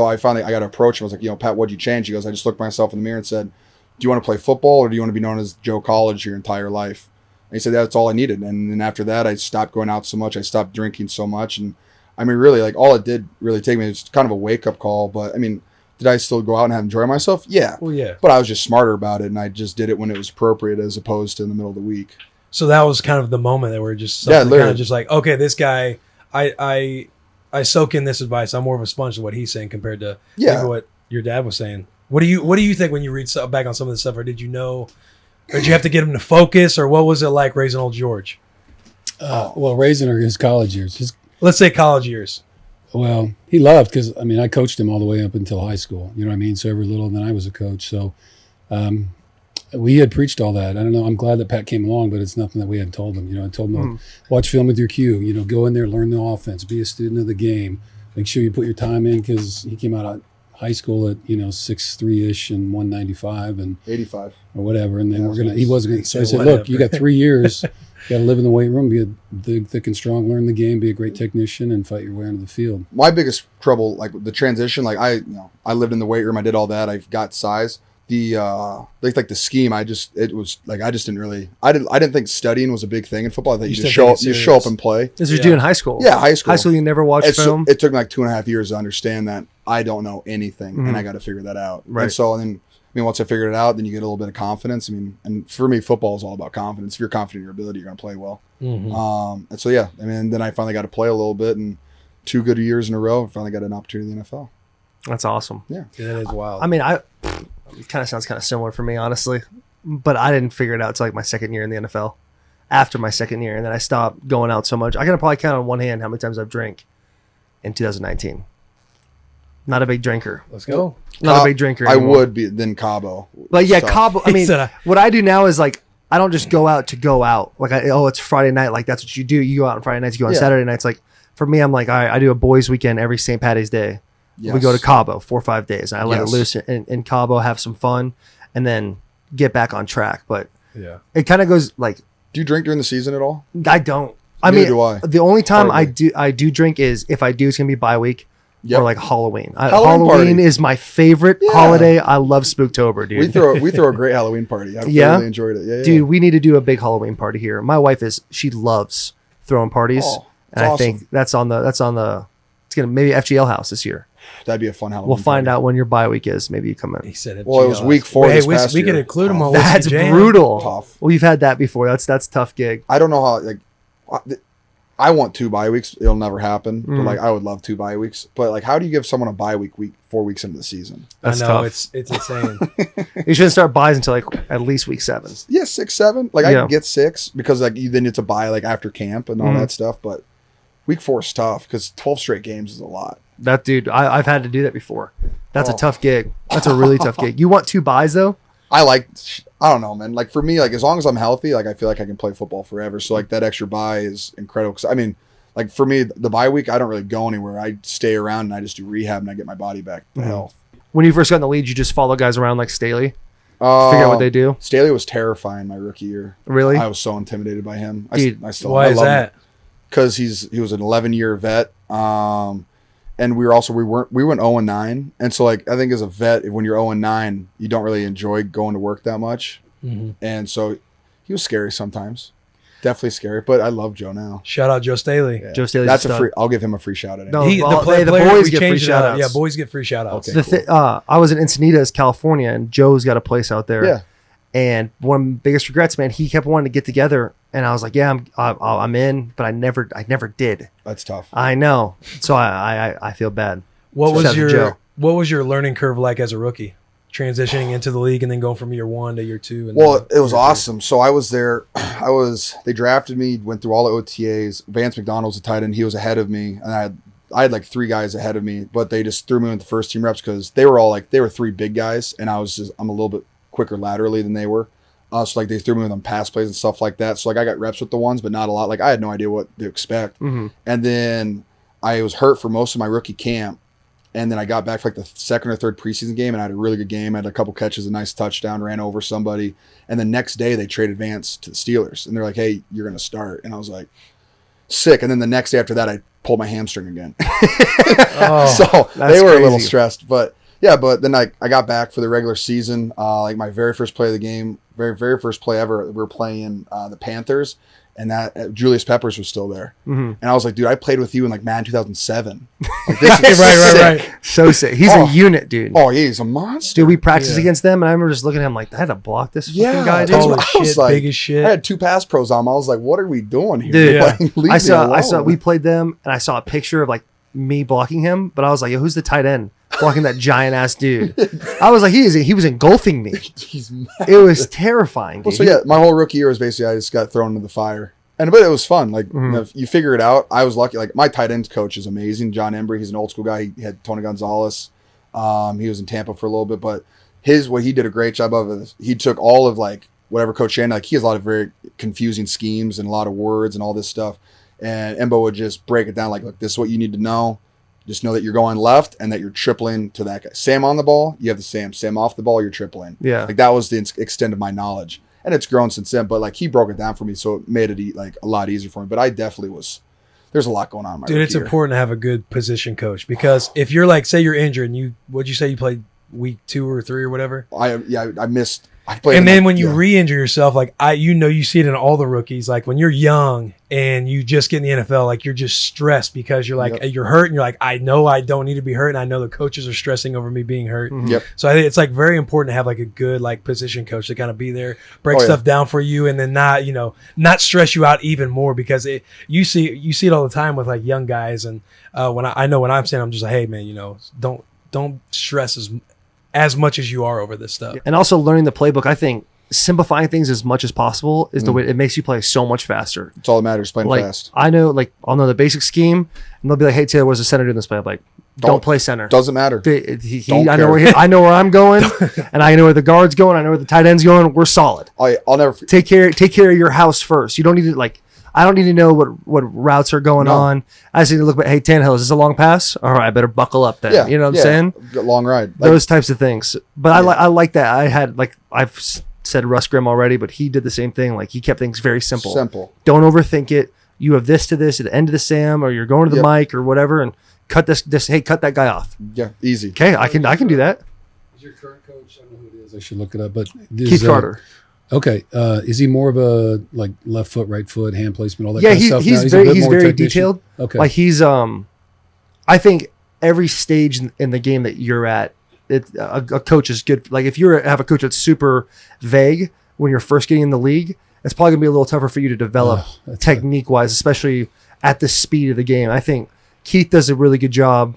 I finally got to approach him. I was like, Pat, what'd you change? He goes, I just looked myself in the mirror and said, do you want to play football or do you want to be known as Joe College your entire life? And he said, that's all I needed. And then after that, I stopped going out so much. I stopped drinking so much. And I mean, really, like, all it did really take me, it's kind of a wake-up call. But, I mean, did I still go out and enjoy myself? Yeah. Well, yeah. But I was just smarter about it, and I just did it when it was appropriate as opposed to in the middle of the week. So that was kind of the moment that we're just kind of just like, okay, this guy, I soak in this advice. I'm more of a sponge than what he's saying compared to maybe what your dad was saying. What do you think when you read back on some of this stuff, or did you know, or did you have to get him to focus, or what was it like raising old George? Well, raising his college years. Let's say college years. Well, he loved, because I coached him all the way up until high school. You know what I mean? So every little, then I was a coach. So we had preached all that. I don't know. I'm glad that Pat came along, but it's nothing that we hadn't told him. I told him, watch film with your cue. Go in there, learn the offense, be a student of the game. Make sure you put your time in, because he came out of high school at 6'3" and 195 and 85 or whatever. And then he wasn't going to. So I said, Whatever. look, you got 3 years. You got to live in the weight room, be thick and strong, learn the game, be a great technician, and fight your way onto the field. My biggest trouble, like the transition, like I lived in the weight room, I did all that, I've got size. The like the scheme, I just didn't think studying was a big thing in football. I thought you just show up and play. This was doing high school. Yeah, high school. High school, you never watched film. It took me like 2.5 years to understand that I don't know anything, and I got to figure that out. Right. And so then, once I figured it out, then you get a little bit of confidence. And for me, football is all about confidence. If you're confident in your ability, you're going to play well. Mm-hmm. And so yeah, then I finally got to play a little bit, and 2 good years in a row, I finally got an opportunity in the NFL. That's awesome. Yeah, That is wild. It kind of sounds kind of similar for me, honestly. But I didn't figure it out until like my second year in the NFL. After my second year, and then I stopped going out so much. I can probably count on one hand how many times I've drank in 2019. Not a big drinker. Let's go. Not a big drinker I anymore. would be then Cabo. But yeah, So- Cabo. He said, What I do now is like I don't just go out to go out. Like it's Friday night. Like that's what you do. You go out on Friday nights. You go on Yeah. Saturday nights. Like for me, I'm like, all right, I do a boys' weekend every St. Patty's Day. Yes. We go to Cabo 4 or 5 days. And I let it Yes. loose in Cabo, have some fun, and then get back on track. But Yeah. it kind of goes like Do you drink during the season at all? I don't. I Neither mean, do I. the only time Hardly. I do drink is if I do, it's gonna be bye week Yep. or like Halloween. Halloween Halloween party. is my favorite Yeah. holiday. I love Spooktober, dude. We throw a great Halloween party. I've Yeah? really enjoyed it. Yeah, Dude, we need to do a big Halloween party here. My wife she loves throwing parties, Oh, and it's I think that's on the It's gonna maybe FGL house this year. That'd be a fun Halloween. We'll find party. out when your bye week is. Maybe you come in. He said it. Well, it was week 4 Hey, this we past we year. could include him on That's Whiskey Jam. brutal. Tough. We've had that before. That's a tough gig. I don't know how, like, I want 2 bye weeks. It'll never happen. But, Mm. like, I would love 2 bye weeks. But, like, how do you give someone a bye week 4 weeks into the season? That's I know tough. it's insane. You shouldn't start buys until like at least week 7. Yeah, 6, 7. Like, I Yeah. can get 6 because, like, you then get to buy, like, after camp and all that stuff. But week 4 is tough because 12 straight games is a lot. That dude, I've had to do that before. That's Oh. a tough gig. That's a really tough gig. You want 2 buys though? I don't know, man. Like, for me, like, as long as I'm healthy, like, I feel like I can play football forever. So, like, that extra bye is incredible. Because, I mean, like, for me, the bye week, I don't really go anywhere. I stay around and I just do rehab and I get my body back to health. When you first got in the league, you just follow guys around like Staley, figure out what they do. Staley was terrifying my rookie year. Really? I was so intimidated by him. Dude, I still Why I is love him. that? Because he was an 11-year vet. And we went 0-9. And so, like, I think as a vet, when you're 0-9, you don't really enjoy going to work that much. Mhm. And so he was scary sometimes. Definitely scary. But I love Joe now. Shout out Joe Staley. Yeah. Joe Staley's That's a a stud. free. I'll give him a free shout out. No, anyway. well, The the boys we get free changed it up. shout-outs. Yeah, boys get free shout outs. Okay. I was in Encinitas, California, and Joe's got a place out there. Yeah. And one of my biggest regrets, man, he kept wanting to get together, and I was like, "Yeah, I'm in," but I never did. That's tough. I know, so I feel bad. What Shout out to Joe. was your learning curve like as a rookie? Transitioning into the league and then going from year 1 to year 2. And Well, then it was year awesome. So I was there. They drafted me, went through all the OTAs. Vance McDonald was a tight end. He was ahead of me. And I had like 3 guys ahead of me, but they just threw me with the first team reps because they were 3 big guys. And I'm a little bit quicker laterally than they were. So like they threw me with on pass plays and stuff like that. So like I got reps with the ones, but not a lot. Like I had no idea what to expect. Mm-hmm. And then I was hurt for most of my rookie camp. And then I got back for like the 2nd or 3rd preseason game and I had a really good game. I had a couple catches, a nice touchdown, ran over somebody. And the next day they traded Vance to the Steelers. And they're like, hey, you're going to start. And I was like, sick. And then the next day after that, I pulled my hamstring again. So they were a little stressed. But yeah, but then I got back for the regular season. Like my very first play of the game, very first play ever, we were playing the Panthers. And that Julius Peppers was still there. Mm-hmm. And I was like, dude, I played with you in like Madden 2007. Like, this is right. So sick. He's a unit, dude. Oh, he's a monster. Dude, we practiced against them, and I remember just looking at him like, I had to block this fucking guy, dude. that's Tall what as I was shit, like. big as shit. I had 2 pass pros on. I was like, what are we doing here? Dude, Like, leave me I saw alone. we played them, and I saw a picture of like me blocking him, but I was like, yo, who's the tight end blocking that giant ass dude? I was like, he was engulfing me. He's mad. It was terrifying, Well, dude. so yeah, my whole rookie year was basically I just got thrown into the fire. But it was fun. Like you know, you figure it out. I was lucky. Like my tight end coach is amazing, John Embry. He's an old school guy. He had Tony Gonzalez. He was in Tampa for a little bit, but what he did a great job of is he took all of like whatever Coach Shannon, like he has a lot of very confusing schemes and a lot of words and all this stuff. And Embo would just break it down like, look, this is what you need to know. Just know that you're going left and that you're tripling to that guy. Sam on the ball, you have the Sam. Sam off the ball, you're tripling. Yeah. Like that was the extent of my knowledge. And it's grown since then, but like he broke it down for me, so it made it like a lot easier for me. But I definitely there's a lot going on in my Dude, it's rookie year. important to have a good position coach because if you're like, say you're injured and what'd you say you played week 2 or 3 or whatever? I missed. I played. And then when you re-injure yourself, like you see it in all the rookies. Like when you're young and you just get in the NFL, like you're just stressed because you're like you're hurt and you're like, I know I don't need to be hurt, and I know the coaches are stressing over me being hurt. Yep. So I think it's like very important to have like a good like position coach to kind of be there, break stuff down for you, and then not stress you out even more because you see it all the time with like young guys. And when I know when I'm saying, I'm just like, hey man, don't stress as much as you are over this stuff. And also learning the playbook, I think simplifying things as much as possible is the way it makes you play so much faster. It's all that matters. Playing Like fast. I'll know the basic scheme, and they'll be like, "Hey Taylor, what's the center doing this play?" I'm like, "Don't play center." Doesn't matter. I know where I'm going, and I know where the guard's going. I know where the tight end's going. We're solid. I'll never. Take care of your house first. You don't need to I don't need to know what routes are going on. I just need to look at, hey, Tannehill, is this a long pass? All right, I better buckle up then. Yeah, you know what I'm saying? Long ride. Those types of things. But I like that. I've said Russ Grimm already, but he did the same thing. Like he kept things very simple. Simple. Don't overthink it. You have this to this at the end of the Sam, or you're going to the mic or whatever, and cut this. Hey, cut that guy off. Yeah, easy. Okay, I can do that. Is your current coach? I don't know who it is. I should look it up. But Keith Carter. Okay, is he more of a like left foot, right foot, hand placement, all that? Yeah, kind of stuff he's now? very more very technician? detailed. Okay, Like he's I I think every stage in the game that you're at, a coach is good. Like if you have a coach that's super vague when you're first getting in the league, it's probably gonna be a little tougher for you to develop technique wise, especially at the speed of the game. I think Keith does a really good job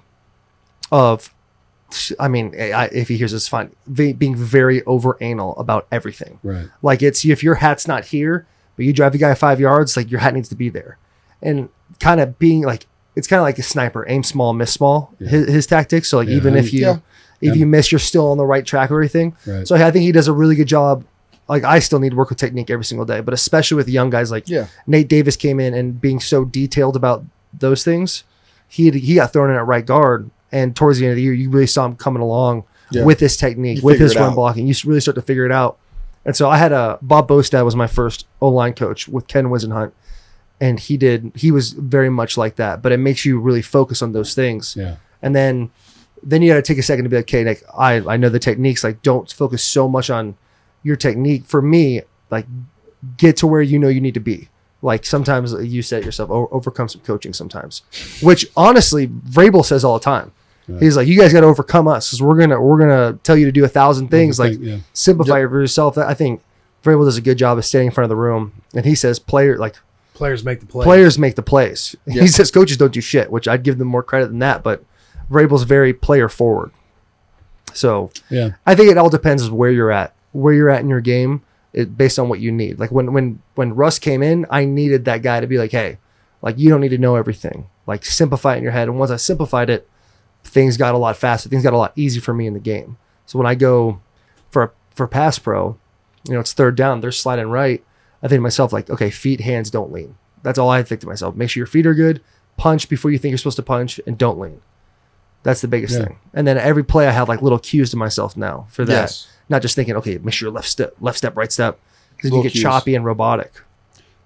of, I mean, if he hears this, fine, being very over anal about everything. Right. Like if your hat's not here, but you drive the guy 5 yards, like your hat needs to be there, and kind of being like, it's kind of like a sniper, aim small, miss small. Yeah. His tactics. So like even if you miss, you're still on the right track or everything. Right. So I think he does a really good job. Like I still need to work with technique every single day, but especially with young guys like Nate Davis came in and being so detailed about those things, he got thrown in at right guard, and towards the end of the year, you really saw him coming along with his technique, with his run blocking. You really start to figure it out. And so I had Bob Bostad was my first O-line coach with Ken Wisenhunt, and he was very much like that. But it makes you really focus on those things. Yeah. And then you got to take a second to be like, okay, Nick, I know the techniques. Like, don't focus so much on your technique. For me, like, get to where you know you need to be. Like sometimes you set yourself overcome some coaching sometimes, which honestly Vrabel says all the time. Right. He's like, you guys got to overcome us because we're gonna tell you to do 1,000 things. Simplify it for yourself. I think Vrabel does a good job of standing in front of the room, and he says players make the plays. Players make the plays. Yeah. He says coaches don't do shit, which I'd give them more credit than that. But Vrabel's very player forward. So I think it all depends on where you're at in your game. Based on what you need. Like when Russ came in, I needed that guy to be like, hey, like you don't need to know everything. Like simplify it in your head. And once I simplified it, things got a lot faster. Things got a lot easier for me in the game. So when I go for pass pro, it's third down, they're sliding right. I think to myself like, okay, feet, hands, don't lean. That's all I think to myself. Make sure your feet are good. Punch before you think you're supposed to punch, and don't lean. That's the biggest thing. And then every play I have like little cues to myself now for that. Yes. Not just thinking, okay, make sure left step, right step, because you get choppy and robotic.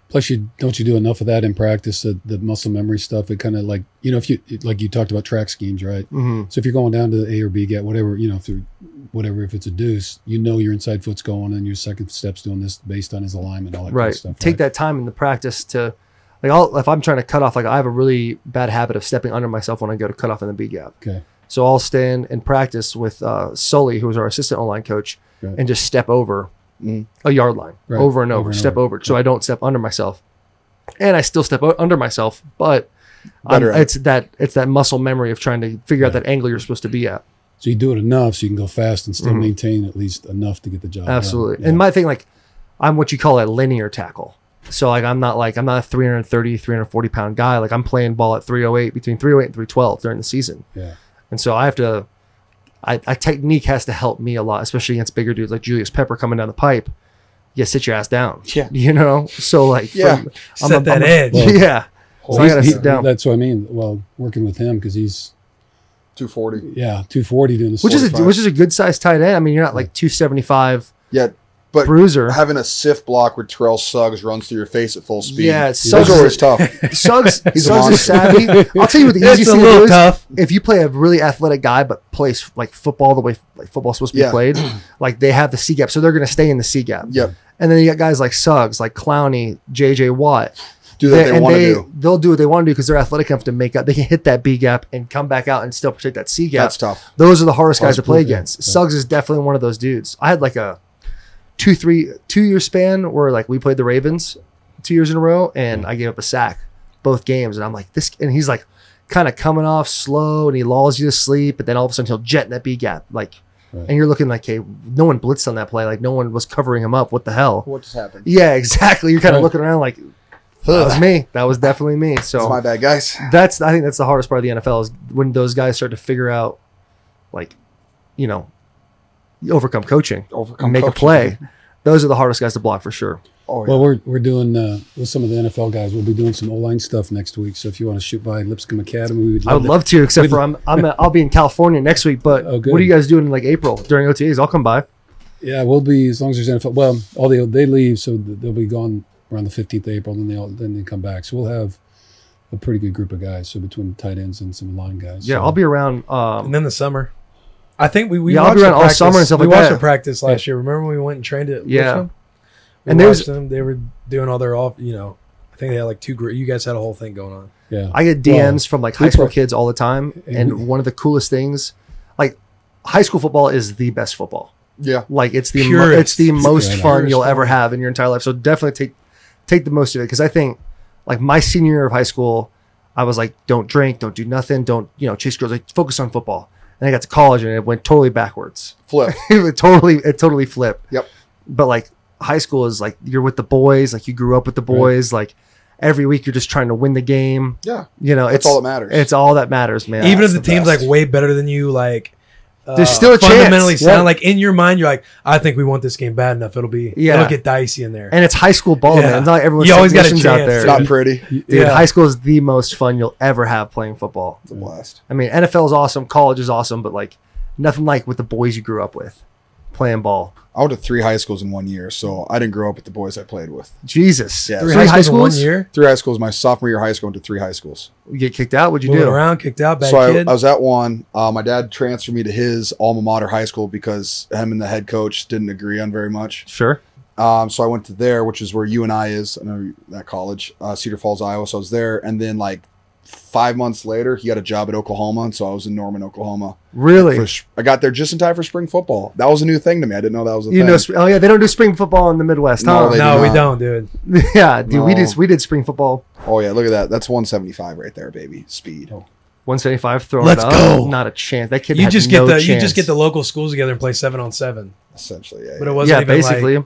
Plus, don't you do enough of that in practice? The muscle memory stuff. It kind of like if you talked about track schemes, right? Mm-hmm. So if you're going down to the A or B gap, whatever, if it's a deuce, your inside foot's going and your second step's doing this based on his alignment, all that kind of stuff. Take that time in the practice to if I'm trying to cut off, like I have a really bad habit of stepping under myself when I go to cut off in the B gap. Okay. So I'll stand and practice with Sully, who was our assistant online coach, and just step over a yard line over and over, step over. So I don't step under myself, and I still step under myself, but it's that muscle memory of trying to figure out that angle you're supposed to be at. So you do it enough so you can go fast and still maintain at least enough to get the job Absolutely. done. Yeah. And my thing, like I'm what you call a linear tackle. So like I'm not a 330, 340 pound guy. Like I'm playing ball at 308, between 308 and 312 during the season. Yeah. And so I have to, technique has to help me a lot, especially against bigger dudes like Julius Pepper coming down the pipe. You sit your ass down. Yeah. So like, set that edge. Yeah. So I got to sit down. That's what I mean. Well, working with him because he's 240. Yeah, 240 doing this. Which is a good sized tight end. I mean, you're not like 275. Yeah. But bruiser. Having a sift block where Terrell Suggs runs through your face at full speed. Yeah, Suggs are always tough. Suggs is savvy. I'll tell you what the easiest thing is. Tough. If you play a really athletic guy but plays like football the way like football's supposed to be played, like they have the C gap, so they're going to stay in the C gap. Yep. And then you got guys like Suggs, like Clowney, JJ Watt. Do that they want to do. They'll do what they want to do because they're athletic enough to make up. They can hit that B gap and come back out and still protect that C gap. That's tough. Those are the hardest guys to play against. Suggs is definitely one of those dudes. I had like a 2-year span where like we played the Ravens 2 years in a row and I gave up a sack both games, and I'm like this, and he's like kind of coming off slow and he lulls you to sleep, but then all of a sudden he'll jet in that B gap and you're looking like, hey, no one blitzed on that play, like no one was covering him up. What the hell? What just happened? Yeah, exactly. You're kind of looking around like that was me. That was definitely me. So that's my bad, guys. I think that's the hardest part of the NFL is when those guys start to figure out, like, you overcome coaching, make a play. Those are the hardest guys to block for sure. Oh, yeah. Well, we're doing with some of the NFL guys. We'll be doing some O-line stuff next week. So if you want to shoot by Lipscomb Academy, I would love to. Except for I'll be in California next week. But what are you guys doing in like April during OTAs? I'll come by. Yeah, we'll be as long as there's NFL. Well, they leave, so they'll be gone around the 15th of April, and then they come back. So we'll have a pretty good group of guys. So between the tight ends and some line guys. Yeah, I'll be around. And then the summer. I think we I'll be around all summer and stuff like that. We watched the practice last year. Remember when we went and trained at Lipscomb? And watched them. They were doing all their I think they had like two. You guys had a whole thing going on. Yeah. I get DMs from like high school kids all the time, and one of the coolest things, like high school football is the best football. Yeah. Like it's the Purest. most Yeah, fun purest you'll fun. ever have in your entire life. So definitely take the most of it, because I think like my senior year of high school, I was like, don't drink, don't do nothing, don't chase girls, like focus on football. And I got to college and it went totally backwards. Flip. it totally flipped. Yep. But like high school is like you're with the boys, like you grew up with the boys, like every week you're just trying to win the game. Yeah. It's all that matters. It's all that matters, man. Even if That's the the team's best. like way better than you, like There's still a fundamentally chance. sound Yeah. like in your mind, you're like, I think we want this game bad enough. It'll get dicey in there. And it's high school ball, Yeah. man. It's not like everyone's You always got a technicians out chance. there. It's not pretty. Dude, Yeah. high school is the most fun you'll ever have playing football. It's a blast. I mean, NFL is awesome, college is awesome, but like nothing like with the boys you grew up with playing ball. I went to 3 high schools in 1 year, so I didn't grow up with the boys I played with. Jesus. Yeah. 3 Three high schools in 1 year. 3 high schools. My sophomore year of high school, went to 3 high schools. You get kicked out? What'd you Moving do? around, kicked out, bad So I kid. was at one. My dad transferred me to his alma mater high school because him and the head coach didn't agree on very much. Sure. So I went to there, which is where UNI is. I know that college, Cedar Falls, Iowa. So I was there, and then like 5 months later, he got a job at Oklahoma, and so I was in Norman, Oklahoma. Really? I got there just in time for spring football. That was a new thing to me. I didn't know that was a You thing. know, oh yeah, they don't do spring football in the Midwest, No, huh? they no, do we not. don't, dude. Yeah, dude, we No. did spring football. Oh yeah, look at that. That's 175 right there, baby. Speed. 175, throw Let's it up. go. Not a chance. That kid You had just no get the chance. the local schools together and play 7-on-7. Essentially, yeah. But it yeah. wasn't Yeah, even basically. like,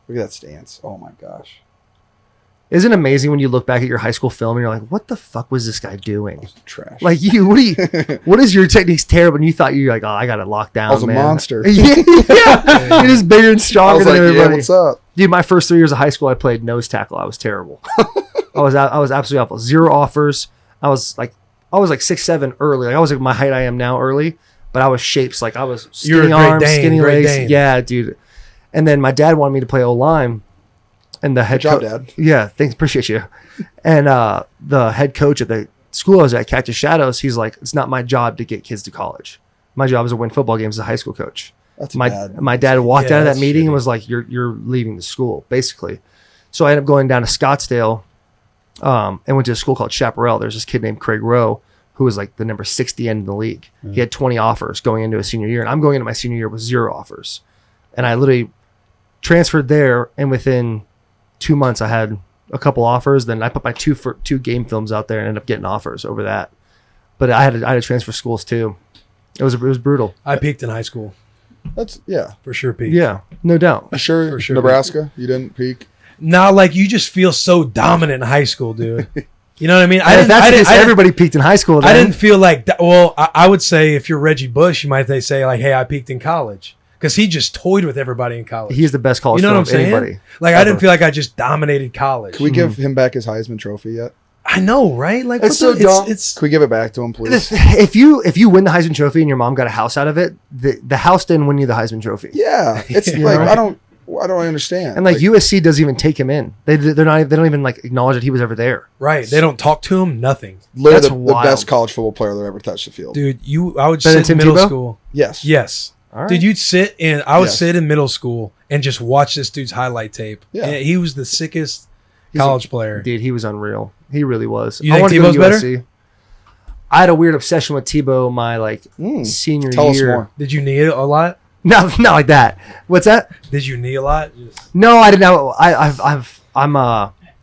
Look at that stance. Oh my gosh. Isn't it amazing when you look back at your high school film and you're like, what the fuck was this guy doing? Trash. Like what is your technique's terrible? And you thought you're like, oh, I got it locked down. I was a man. monster. yeah, you're just bigger and I stronger was than like, everybody. yeah, what's up? Dude, my first 3 years of high school, I played nose tackle. I was terrible. I was absolutely awful. 0 offers. I was like 6'7" early. Like I was like my height I am now early, but I was shapes like I was You're a skinny Great arms, Dane, skinny Great legs. Dane. Yeah, dude. And then my dad wanted me to play O-line, and the head Good job, coach. Dad. Yeah, thanks, appreciate you. And the head coach at the school I was at, Cactus Shadows, he's like, it's not my job to get kids to college. My job is to win football games as a high school coach. That's My bad. dad walked out of that that's meeting and shitty. was like, "You're leaving the school," basically. So I ended up going down to Scottsdale, and went to a school called Chaparral. There's this kid named Craig Rowe who was like the number 60 end in the league. He had 20 offers going into a senior year, and I'm going into my senior year with 0 offers. And I literally transferred there, and within 2 months I had a couple offers. Then I put my two game films out there and ended up getting offers over that. But I had to transfer schools too. It was brutal. I peaked in high school. That's yeah. For sure peaked. Yeah, no doubt. Sure, For sure. Nebraska, you didn't peak. Now, like, you just feel so dominant in high school, dude. You know what I mean? And if that's the case, everybody peaked in high school. I then. didn't feel like that. Well, I would say if you're Reggie Bush, you might say like, "Hey, I peaked in college," because he just toyed with everybody in college. He's the best college you know what I'm film of saying? anybody. Like, I didn't ever. feel like I just dominated college. Can we give him back his Heisman Trophy yet? I know, right? Like, It's what so dumb. It's Can we give it back to him, please? If you win the Heisman Trophy and your mom got a house out of it, the house didn't win you the Heisman Trophy. Yeah, it's Yeah. like I don't understand. And like USC doesn't even take him in. They don't even like acknowledge that he was ever there. right. They don't talk to him. Nothing, literally that's the wild. best college football player that ever touched the field. dude. I would Better sit in than Tim middle Tebow? school. Yes. Yes. All right. Dude, you'd sit in. I would Yes. sit in middle school and just watch this dude's highlight tape. Yeah. And he was the sickest He's college player. Dude, he was unreal. He really was. You I think wanted to go to Tebow's better? USC. I had a weird obsession with Tebow my like Mm. senior Tell us year. more. Did you knee a lot? No, not like that. What's that? Did you knee a lot? Just- No, I didn't know. I've That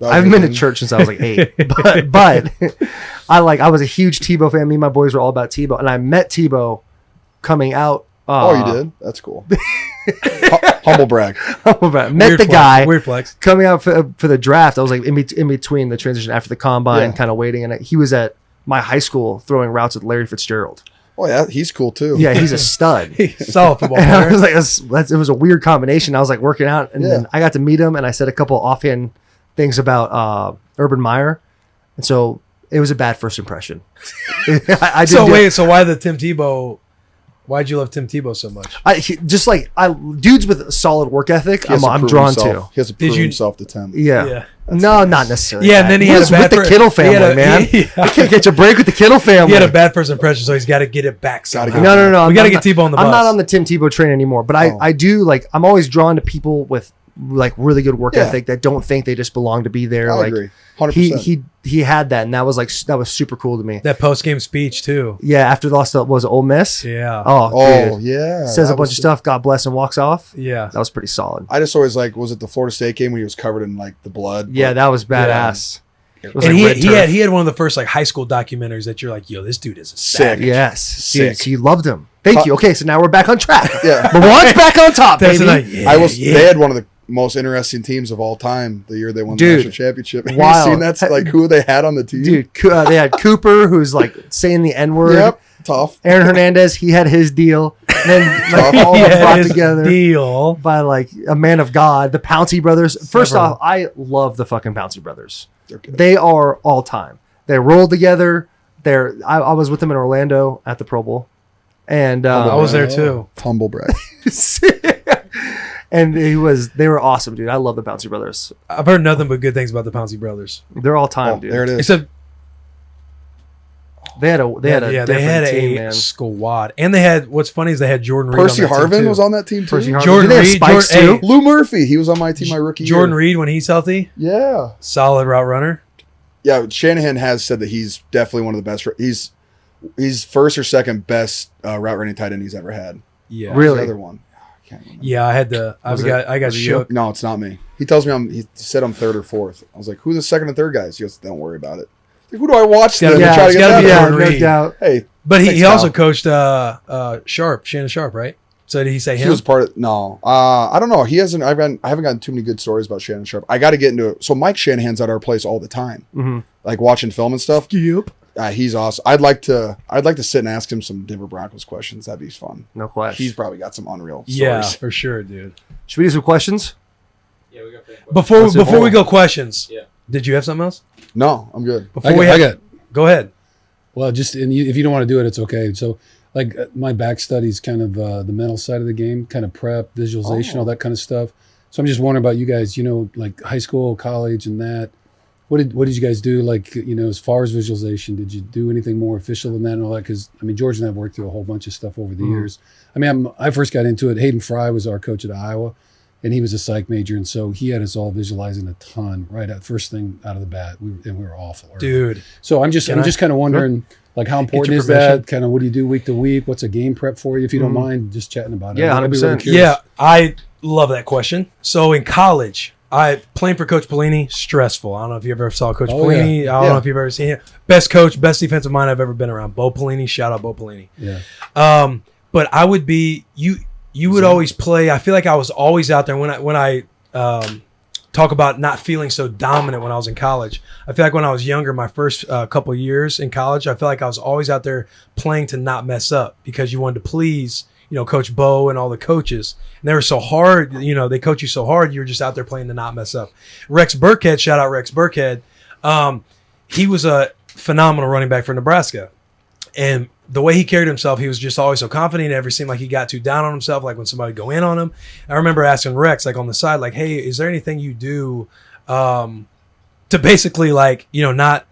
was been your to thing? church since I was like 8. but I was a huge Tebow fan. Me and my boys were all about Tebow, and I met Tebow coming out. Oh, you did? That's cool. Humble brag. Met Weird the flex. guy Weird flex. coming out for the draft. I was like in between the transition after the combine, Yeah. kind of waiting, and he was at my high school throwing routes with Larry Fitzgerald. Oh yeah, he's cool too. Yeah, he's a stud. Solid football And I player. was like, it was a weird combination. I was like working out, and Yeah. then I got to meet him, and I said a couple offhand things about Urban Meyer, and so it was a bad first impression. I So didn't do- wait, so why the Tim Tebow? Why'd you love Tim Tebow so much? dudes with a solid work ethic. He has to I'm prove drawn himself. to. He has to Did prove you- himself to Tim. Yeah. Yeah. No, not necessarily. Yeah, that. and then he had was a bad with the fir- Kittle he had family, a- man. yeah. You can't get your break with the Kittle family. He had a bad first impression, so he's got to get it back Gotta somehow. get No. We got to I'm get Tebow on the I'm bus. not on the Tim Tebow train anymore, but Oh. I do like. I'm always drawn to people with like really good work Yeah. ethic that don't think they just belong to be there. I like agree. 100%. he had that, and that was super cool to me. That post game speech too. Yeah, after the loss to, was it Ole Miss? Yeah. Oh, dude. yeah. Says a that bunch was of stuff. God bless, and walks off. Yeah. That was pretty solid. I just always was it the Florida State game when he was covered in like the blood? Yeah, that was badass. It was And like red turf. he had one of the first like high school documentaries that you're like, yo, this dude is a Sick. savage. Yes, dude. Sick. So you loved him. Thank you. Okay, so now we're back on track. Yeah. LeBron's back on top, That's baby. like, yeah, They had one of the most interesting teams of all time the year they won the Dude, national championship. Have you wild. seen that? Like who they had on the team? Dude, they had Cooper, who's like saying the N word. Yep. Tough. Aaron Hernandez, he had his deal. And then like, Tough. all Yeah, brought his together deal. by like a man of God, the Pouncey brothers. First Several. off, I love the fucking Pouncey brothers. They're good. They are all time. They rolled together. I was with them in Orlando at the Pro Bowl, and I was there too. Humble brag. and they were awesome, dude. I love the Pouncey brothers. I've heard nothing but good things about the Pouncey brothers. They're all time, dude. There it is. Except They had a they had different team, a man. squad, and they had what's funny is they had Jordan Reed. Percy on that team, Harvin too. was on that team too. Percy Harvin. Jordan Did they have Reed, Spikes Jordan- too? Lou Murphy, he was on my team my rookie Jordan year. Reed when he's healthy, Yeah. solid route runner. Yeah, Shanahan has said that he's definitely one of the best. He's first or second best route running tight end he's ever had. Yeah, Who's Really? the other one? I can't remember. Yeah, I Was got it you? shook. No, it's not me. He tells me he said I'm third or fourth. I was like, who's the second and third guys? He goes, don't worry about it. Like, who do I watch then gotta- to Yeah, try to it's get gotta that? be yeah, Jordan no Reed. doubt. Hey, But Thanks, he also Kyle. coached Shannon Sharp, right? So did he say he him? was part of no. I don't know. He hasn't. I haven't gotten too many good stories about Shannon Sharp. I got to get into it. So Mike Shanahan's at our place all the time, Mhm. like watching film and stuff. Yep. He's awesome. I'd like to sit and ask him some Denver Broncos questions. That'd be fun. No question. He's probably got some unreal stories. Yeah, for sure, dude. Should we do some questions? Yeah, we got that. Before we go questions, Yeah. did you have something else? No, I'm good. Before I got. go ahead. Well, just if you don't want to do it, it's okay. So, like my back studies, kind of the mental side of the game, kind of prep, visualization, all that kind of stuff. So I'm just wondering about you guys. You know, like high school, college, and that. What did you guys do? Like, you know, as far as visualization, did you do anything more official than that and all that? Because I mean, George and I have worked through a whole bunch of stuff over the years. I mean, I first got into it. Hayden Fry was our coach at Iowa, and he was a psych major, and so he had us all visualizing a ton right at first thing out of the bat. We were awful, Dude, So I'm just Can I- kind of wondering, like, how important your is permission? that? Kind of, what do you do week to week? What's a game prep for you? If you don't mind, just chatting about it. Yeah, I'd be 100%. curious. yeah, I love that question. So in college, playing for Coach Pelini, stressful. I don't know if you ever saw Coach Oh, Pelini. yeah. I don't know if you've ever seen him. Best coach, best defensive mind I've ever been around. Bo Pelini, shout out Bo Pelini. Yeah. But I would be you would always play. I feel like I was always out there when I talk about not feeling so dominant when I was in college. I feel like when I was younger, my first couple years in college, I feel like I was always out there playing to not mess up because you wanted to please, you know, Coach Bo and all the coaches. And they were so hard, you know, they coach you so hard, you're just out there playing to not mess up. Rex Burkhead, shout out Rex Burkhead. He was a phenomenal running back for Nebraska. And the way he carried himself, he was just always so confident. It never seemed like he got too down on himself, like when somebody would go in on him. I remember asking Rex, like on the side, like, hey, is there anything you do to basically like, not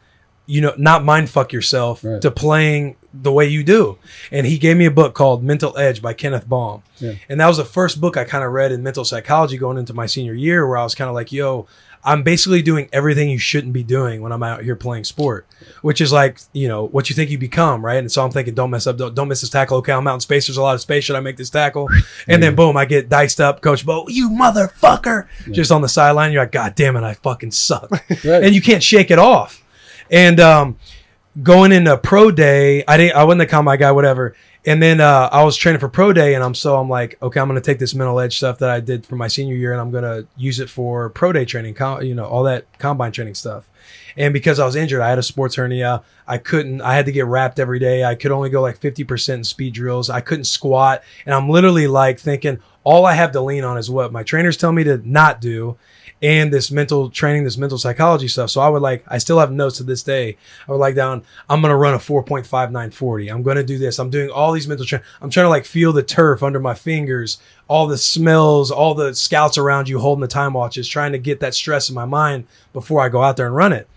mind fuck yourself Right. to playing the way you do? And he gave me a book called Mental Edge by Kenneth Baum. Yeah. And that was the first book I kind of read in mental psychology going into my senior year, where I was kind of like, yo, I'm basically doing everything you shouldn't be doing when I'm out here playing sport, which is like, what you think you become, right? And so I'm thinking, don't mess up, don't miss this tackle. Okay, I'm out in space. There's a lot of space. Should I make this tackle? And then boom, I get diced up. Coach Bo, you motherfucker, just on the sideline. You're like, God damn it, I fucking suck. Right. And you can't shake it off. And going into pro day, I wasn't the combine guy, whatever. And then I was training for pro day, and I'm like, okay, I'm going to take this mental edge stuff that I did for my senior year, and I'm going to use it for pro day training, all that combine training stuff. And because I was injured, I had a sports hernia. I had to get wrapped every day. I could only go like 50% in speed drills. I couldn't squat. And I'm literally like thinking, all I have to lean on is what my trainers tell me to not do, and this mental training, this mental psychology stuff. So I still have notes to this day. I would like down, I'm going to run a 4.5940. I'm going to do this. I'm doing all these mental training. I'm trying to like feel the turf under my fingers, all the smells, all the scouts around you holding the time watches, trying to get that stress in my mind before I go out there and run it.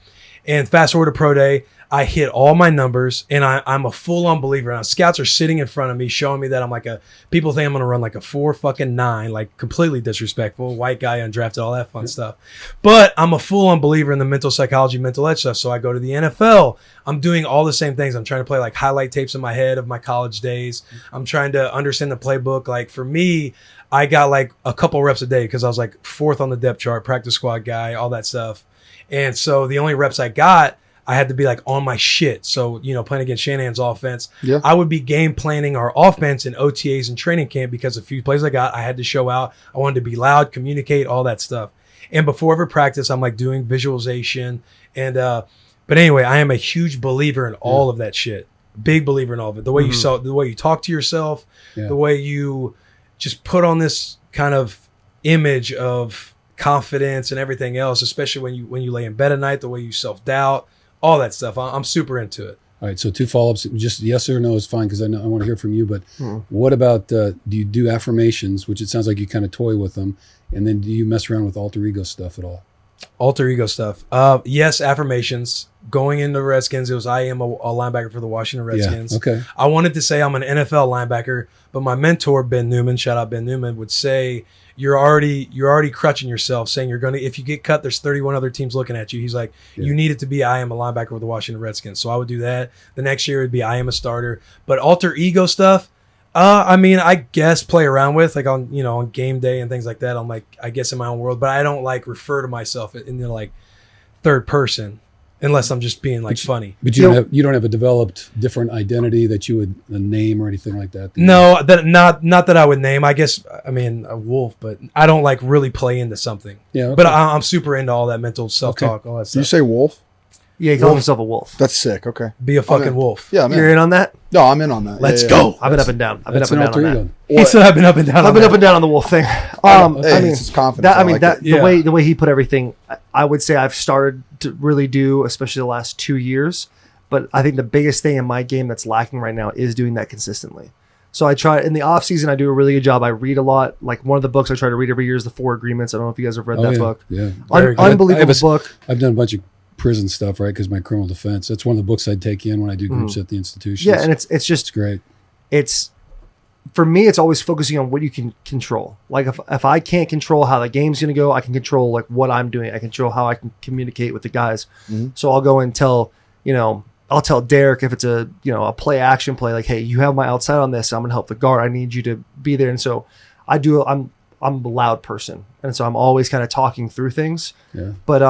And fast forward to pro day, I hit all my numbers, and I'm a full-on believer. Now, scouts are sitting in front of me, showing me that I'm like people think I'm going to run like a 4.9, like completely disrespectful, white guy, undrafted, all that fun stuff. But I'm a full-on believer in the mental psychology, mental edge stuff. So I go to the NFL. I'm doing all the same things. I'm trying to play like highlight tapes in my head of my college days. I'm trying to understand the playbook. Like for me, I got like a couple reps a day because I was like 4th on the depth chart, practice squad guy, all that stuff. And so the only reps I got, I had to be like on my shit. So, playing against Shanahan's offense, I would be game planning our offense in OTAs and training camp because a few plays I got, I had to show out. I wanted to be loud, communicate, all that stuff. And before every practice, I'm like doing visualization. And, but anyway, I am a huge believer in all of that shit. Big believer in all of it. The way the way you talk to yourself, the way you just put on this kind of image of confidence and everything else, especially when you lay in bed at night, the way you self-doubt, all that stuff. I'm super into it. All right, so 2 follow-ups. Just yes or no is fine because I want to hear from you. But what about, do you do affirmations, which it sounds like you kind of toy with them, and then do you mess around with alter ego stuff at all? Alter ego stuff. Yes, affirmations. Going into the Redskins, I am a linebacker for the Washington Redskins. Yeah, okay. I wanted to say I'm an NFL linebacker, but my mentor, Ben Newman, shout out Ben Newman, would say, you're already crutching yourself, saying you're going to, if you get cut, there's 31 other teams looking at you. He's like, you need it to be, I am a linebacker with the Washington Redskins. So I would do that. The next year it would be, I am a starter. But alter ego stuff, I guess play around with, like on game day and things like that. I'm like, I guess in my own world, but I don't like refer to myself in the like third person. Unless I'm just being like funny. But you don't have a developed different identity that you would name or anything like that? No, not that I would name. I guess, a wolf, but I don't like really play into something. Yeah. Okay. But I'm super into all that mental self-talk, all that stuff. You say wolf? Yeah, he calls himself a wolf. That's sick. Okay. Be a fucking wolf. Yeah, You're in on that? No, I'm in on that. Let's go. I've been up and down. I've been up and down on that. He said I've been up and down. I've been up and down on the wolf thing. It's confidence. The way he put everything, I would say I've started to really do, especially the last 2 years. But I think the biggest thing in my game that's lacking right now is doing that consistently. So I try in the off season. I do a really good job. I read a lot. Like one of the books I try to read every year is The 4 Agreements. I don't know if you guys have read that book. Yeah, unbelievable book. I've done a bunch of prison stuff, right? Because my criminal defense. That's one of the books I'd take in when I do groups at the institution. Yeah, and it's great. It's for me. It's always focusing on what you can control. Like if I can't control how the game's going to go, I can control like what I'm doing. I control how I can communicate with the guys. So I'll go and tell I'll tell Derek if it's a play action play, like, hey, you have my outside on this. I'm gonna help the guard. I need you to be there. And so I'm a loud person, and so I'm always kind of talking through things. Yeah. But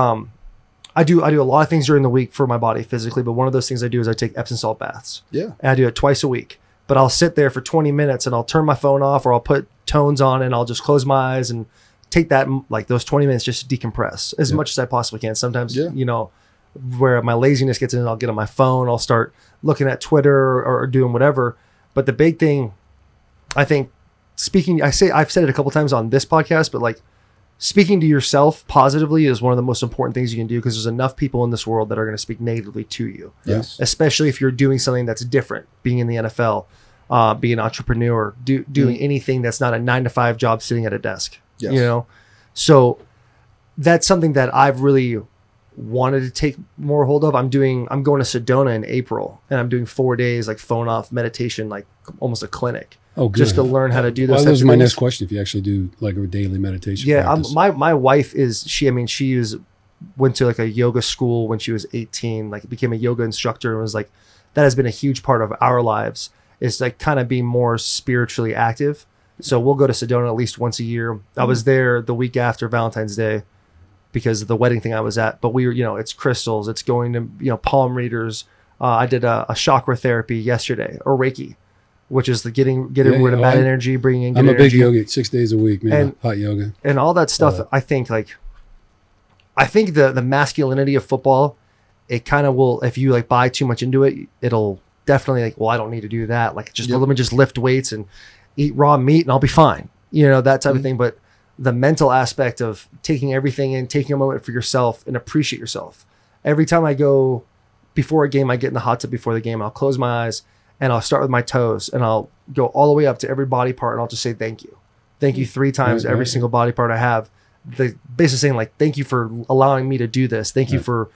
I do a lot of things during the week for my body physically. But one of those things I do is I take Epsom salt baths. Yeah. And I do it twice a week. But I'll sit there for 20 minutes and I'll turn my phone off, or I'll put tones on and I'll just close my eyes and take that, like those 20 minutes just to decompress as much as I possibly can. Sometimes, where my laziness gets in, I'll get on my phone, I'll start looking at Twitter or doing whatever. But the big thing, I think, I've said it a couple times on this podcast, but like speaking to yourself positively is one of the most important things you can do, because there's enough people in this world that are going to speak negatively to you. Yes. Especially if you're doing something that's different, being in the NFL, being an entrepreneur, doing anything that's not a 9-to-5 job sitting at a desk. Yes. So that's something that I've really wanted to take more hold of. I'm going to Sedona in April, and I'm doing 4 days like phone off meditation, like almost a clinic. Oh, good. Just to learn how to do this. That was my next question. If you actually do like a daily meditation. Yeah, my wife she went to like a yoga school when she was 18, like became a yoga instructor, and was like, that has been a huge part of our lives, is like kind of being more spiritually active. So we'll go to Sedona at least once a year. I was there the week after Valentine's Day because of the wedding thing I was at, but we were, it's crystals, it's going to, palm readers. I did a chakra therapy yesterday, or Reiki, which is the getting rid of bad energy, bringing in good energy. I'm a big yogi, 6 days a week, man. Hot yoga. And all that stuff, I think the masculinity of football, it kind of will, if you like buy too much into it, it'll definitely like, well, I don't need to do that. Like let me just lift weights and eat raw meat and I'll be fine. That type of thing. But the mental aspect of taking everything in, taking a moment for yourself and appreciate yourself. Every time I go before a game, I get in the hot tub before the game, I'll close my eyes and I'll start with my toes and I'll go all the way up to every body part and I'll just say thank you. Thank you 3 times every single body part I have. Basically saying like, thank you for allowing me to do this. Thank you for,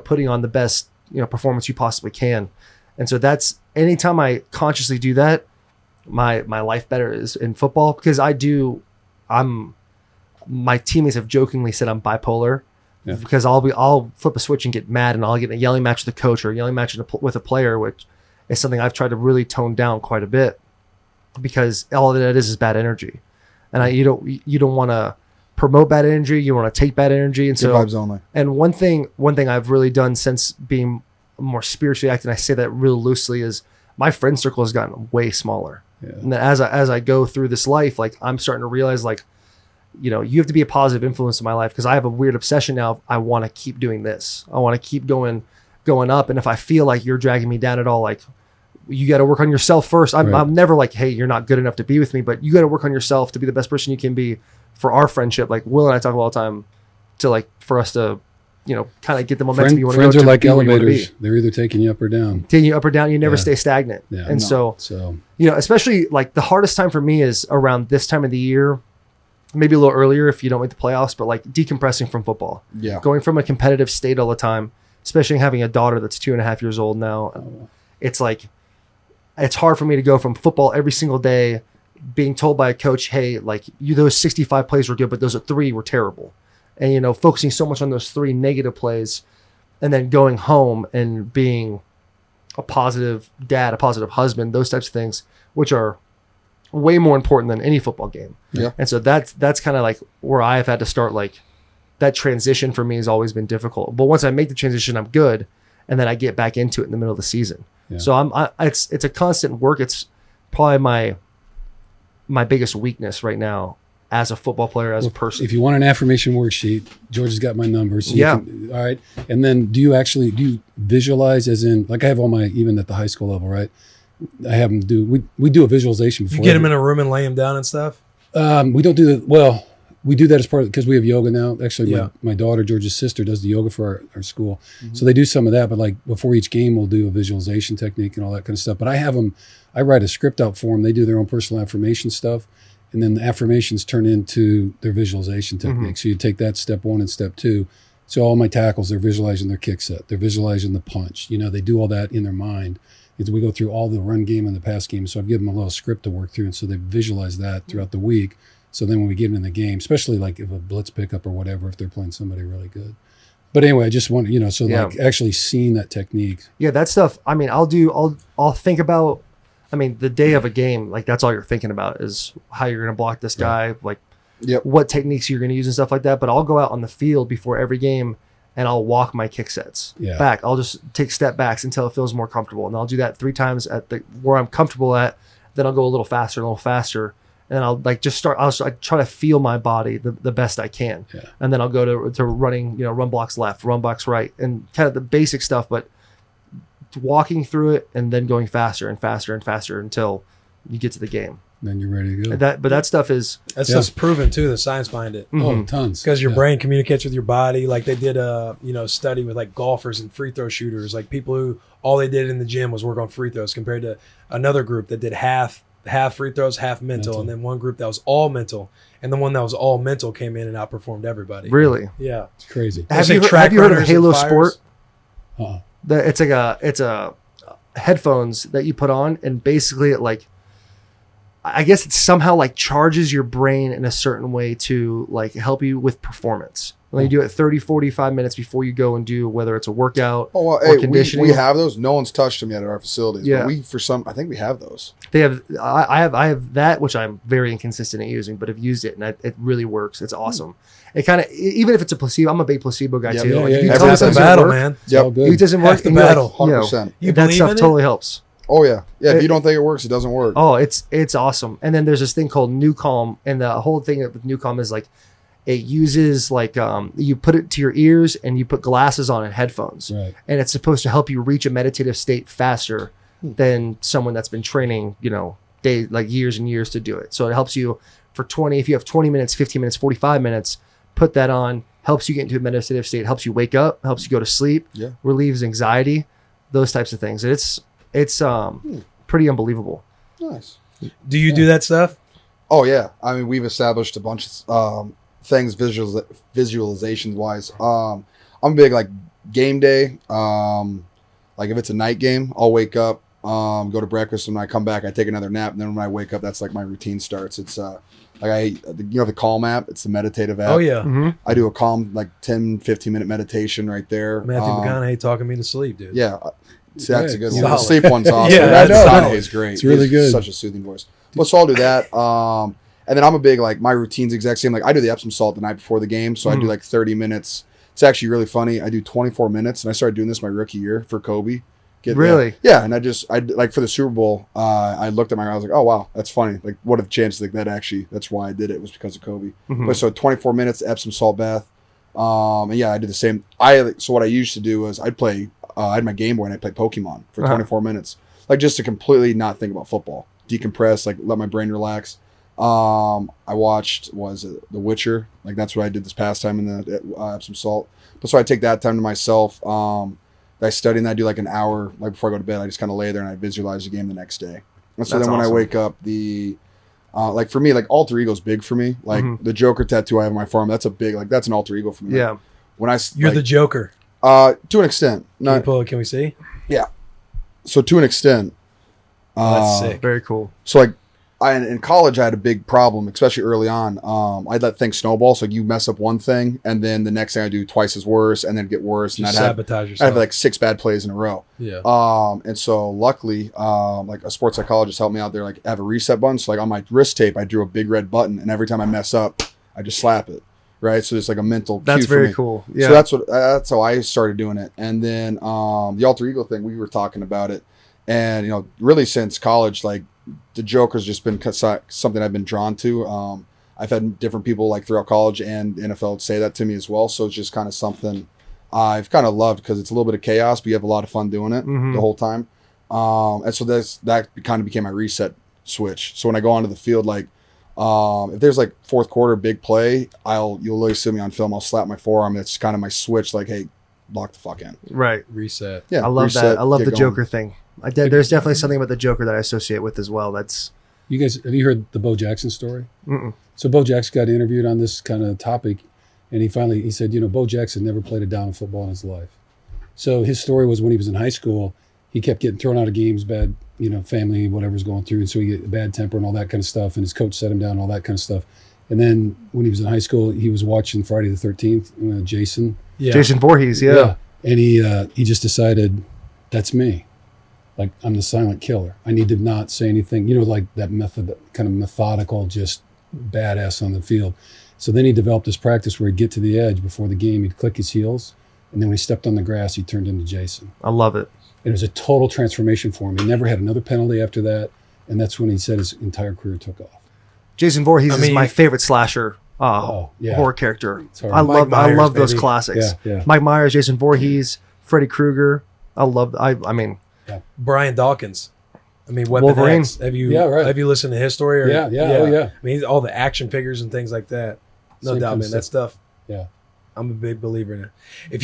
putting on the best performance you possibly can. And so that's anytime I consciously do that, my life better is in football, because my teammates have jokingly said I'm bipolar, because I'll flip a switch and get mad, and I'll get in a yelling match with the coach or a yelling match with a player, which is something I've tried to really tone down quite a bit, because all that is bad energy, and you don't want to promote bad energy. You want to take bad energy, and so vibes only. And one thing I've really done since being more spiritually active, and I say that real loosely, is my friend circle has gotten way smaller. Yeah. And as I go through this life, like I'm starting to realize, like, you have to be a positive influence in my life, because I have a weird obsession now. I want to keep doing this. I want to keep going up. And if I feel like you're dragging me down at all, like, you got to work on yourself first. I'm never like, hey, you're not good enough to be with me, but you got to work on yourself to be the best person you can be for our friendship. Like Will and I talk all the time to, like, for us to, kind of get the momentum you want to go. Friends are like elevators. They're either taking you up or down. Taking you up or down. You never stay stagnant. Yeah. And so, So especially like the hardest time for me is around this time of the year, maybe a little earlier if you don't make the playoffs, but like decompressing from football. Yeah. Going from a competitive state all the time, especially having a daughter that's 2.5 years old now. It's like, it's hard for me to go from football every single day, being told by a coach, hey, like, those 65 plays were good, but those 3 were terrible. And, focusing so much on those 3 negative plays, and then going home and being a positive dad, a positive husband, those types of things, which are way more important than any football game. Yeah. And so that's kind of like where I've had to start. Like, that transition for me has always been difficult. But once I make the transition, I'm good. And then I get back into it in the middle of the season. Yeah. So it's a constant work. It's probably my biggest weakness right now as a football player, as a person. if you want an affirmation worksheet, George has got my numbers. So Yeah. all right. And then do you visualize, as in, like, I have all my, even at the high school level, right? I have them do, we do a visualization before. You get them in a room and lay them down and stuff. We don't do that. Well, we do that as part of, because we have yoga now. Actually, Yeah. my daughter, George's sister, does the yoga for our school. So they do some of that, but like before each game, we'll do a visualization technique and all that kind of stuff. But I write a script out for them. They do their own personal affirmation stuff. And then the affirmations turn into their visualization technique. So you take that step 1 and step 2. So all my tackles, they're visualizing their kick set. They're visualizing the punch. They do all that in their mind. We go through all the run game and the pass game. So I've given them a little script to work through. And so they visualize that throughout the week. So then when we get in the game, especially like if a blitz pickup or whatever, if they're playing somebody really good. But anyway, I just want, like actually seeing that technique. Yeah, that stuff. I mean, I'll think about, the day of a game, like, that's all you're thinking about is how you're going to block this guy, like, what techniques you're going to use and stuff like that. But I'll go out on the field before every game and I'll walk my kick sets back. I'll just take step backs until it feels more comfortable. And I'll do that 3 times at where I'm comfortable at. Then I'll go a little faster. And I'll like just start. I'll try to feel my body the best I can. Yeah. And then I'll go to running, run blocks left, run blocks right, and kind of the basic stuff, but walking through it and then going faster and faster and faster until you get to the game. Then you're ready to go. But that stuff is That's proven too. The science behind it. Oh, tons. Because your brain communicates with your body. Like they did a study with like golfers and free throw shooters, like people who all they did in the gym was work on free throws, compared to another group that did half free throws, half mental, and then one group that was all mental, and the one that was all mental came in and outperformed everybody. Really? Yeah, It's crazy. Have you heard of Halo Sport? Uh-uh. It's a headphones that you put on, and basically it like, I guess it somehow like charges your brain in a certain way to like help you with performance. When you do it 30, 45 minutes before you go and do, whether it's a workout or conditioning. We have those. No one's touched them yet at our facilities. Yeah. But I think we have those. They have, I have that, which I'm very inconsistent at using, but I've used it and it really works. It's awesome. It kind of, even if it's a placebo, I'm a big placebo guy too. Like, if you tell me That's the something battle, doesn't work, man. It's all good. it doesn't work. Half the and you're like, battle, 100%. You that believe stuff in it? totally helps. Oh yeah. Yeah. If you don't think it works, it doesn't work. Oh, it's awesome. And then there's this thing called New Calm, and the whole thing with New Calm is like, it uses like you put it to your ears and you put glasses on and headphones, Right. and it's supposed to help you reach a meditative state faster than someone that's been training, years and years to do it. So it helps you for 20. If you have 20 minutes, 15 minutes, 45 minutes, put that on. Helps you get into a meditative state. Helps you wake up. Helps you go to sleep. Yeah. Relieves anxiety. Those types of things. It's pretty unbelievable. Nice. Do you do that stuff? Oh yeah. I mean, we've established a bunch of things visualization wise. I'm big like game day. Like if it's a night game, I'll wake up, go to breakfast, and when I come back, I take another nap, and then when I wake up, that's like my routine starts. It's the Calm app. It's the meditative app. Oh yeah, Mm-hmm. I do a Calm 10, 15-minute meditation right there. Matthew McConaughey talking me to sleep, dude. Yeah, see, that's a good one. Solid. The sleep one's awesome. Yeah, Matthew that's McConaughey's great. It's really He's good. Such a soothing voice. But so I'll do that. And then I'm a big my routine's exact same. Like I do the Epsom salt the night before the game, so I do 30 minutes. It's actually really funny. I do 24 minutes, and I started doing this my rookie year for Kobe. Really? Yeah, and I for the Super Bowl, I looked at I was like, oh wow, that's funny. Like, what are the chances that's why I did it was because of Kobe. Mm-hmm. But so 24 minutes Epsom salt bath. And yeah, I did the same. So what I used to do was I'd play. I had my Game Boy and I'd play Pokemon for 24 minutes, like just to completely not think about football, decompress, like let my brain relax. I watched The Witcher. Like that's what I did this past time in the Epsom salt. But so I take that time to myself. I study and I do like an hour like before I go to bed. I just kind of lay there and I visualize the game the next day. And so then when I wake up, like for me, like alter ego's big for me. Like the Joker tattoo I have on my forearm, that's a big that's an alter ego for me. Yeah. Like, when You're the Joker. to an extent. Can we see? So to an extent. Oh, that's sick. Very cool. So like in college I had a big problem, especially early on. I'd let things snowball. So you mess up one thing and then the next thing I do twice as worse and then get worse. Just and sabotage I'd yourself. have like 6 bad plays in a row. Yeah. And so luckily, like a sports psychologist helped me out there, like have a reset button. So like on my wrist tape, I drew a big red button and every time I mess up, I just slap it. Right. So there's like a mental That's cue for very me. cool. Yeah. So that's how I started doing it. And then the alter ego thing, we were talking about it. And, really since college, like the Joker's just been something I've been drawn to. I've had different people like throughout college and NFL say that to me as well. So it's just kind of something I've kind of loved because it's a little bit of chaos, but you have a lot of fun doing it the whole time. And so that kind of became my reset switch. So when I go onto the field, like if there's like fourth quarter big play, you'll literally see me on film. I'll slap my forearm. That's kind of my switch. Like, hey, lock the fuck in. Right. Reset. Yeah, I love reset, that. I love get the going. Joker thing. There's definitely something about the Joker that I associate with as well. That's You guys, have you heard the Bo Jackson story? Mm-mm. So Bo Jackson got interviewed on this kind of topic, and he said, Bo Jackson never played a down of football in his life. So his story was when he was in high school, he kept getting thrown out of games, bad, family, whatever's going through, and so he get a bad temper and all that kind of stuff, and his coach set him down, all that kind of stuff. And then when he was in high school, he was watching Friday the 13th, Jason. Yeah. Jason Voorhees. Yeah. And he just decided, that's me. Like, I'm the silent killer. I need to not say anything, like that kind of methodical, just badass on the field. So then he developed this practice where he'd get to the edge before the game, he'd click his heels, and then when he stepped on the grass, he turned into Jason. I love it. It was a total transformation for him. He never had another penalty after that, and that's when he said his entire career took off. Jason Voorhees is my favorite slasher yeah. horror character. Sorry. I Mike love Myers, those baby. classics. Yeah. Mike Myers, Jason Voorhees, Freddy Krueger. I mean, Brian Dawkins. Weapon Wolverine. X. Have you Yeah, right. have you listened to his story? Or, Yeah. Oh, yeah. All the action figures and things like that. No Same doubt, kind man. of That stuff. Yeah. I'm a big believer in it. If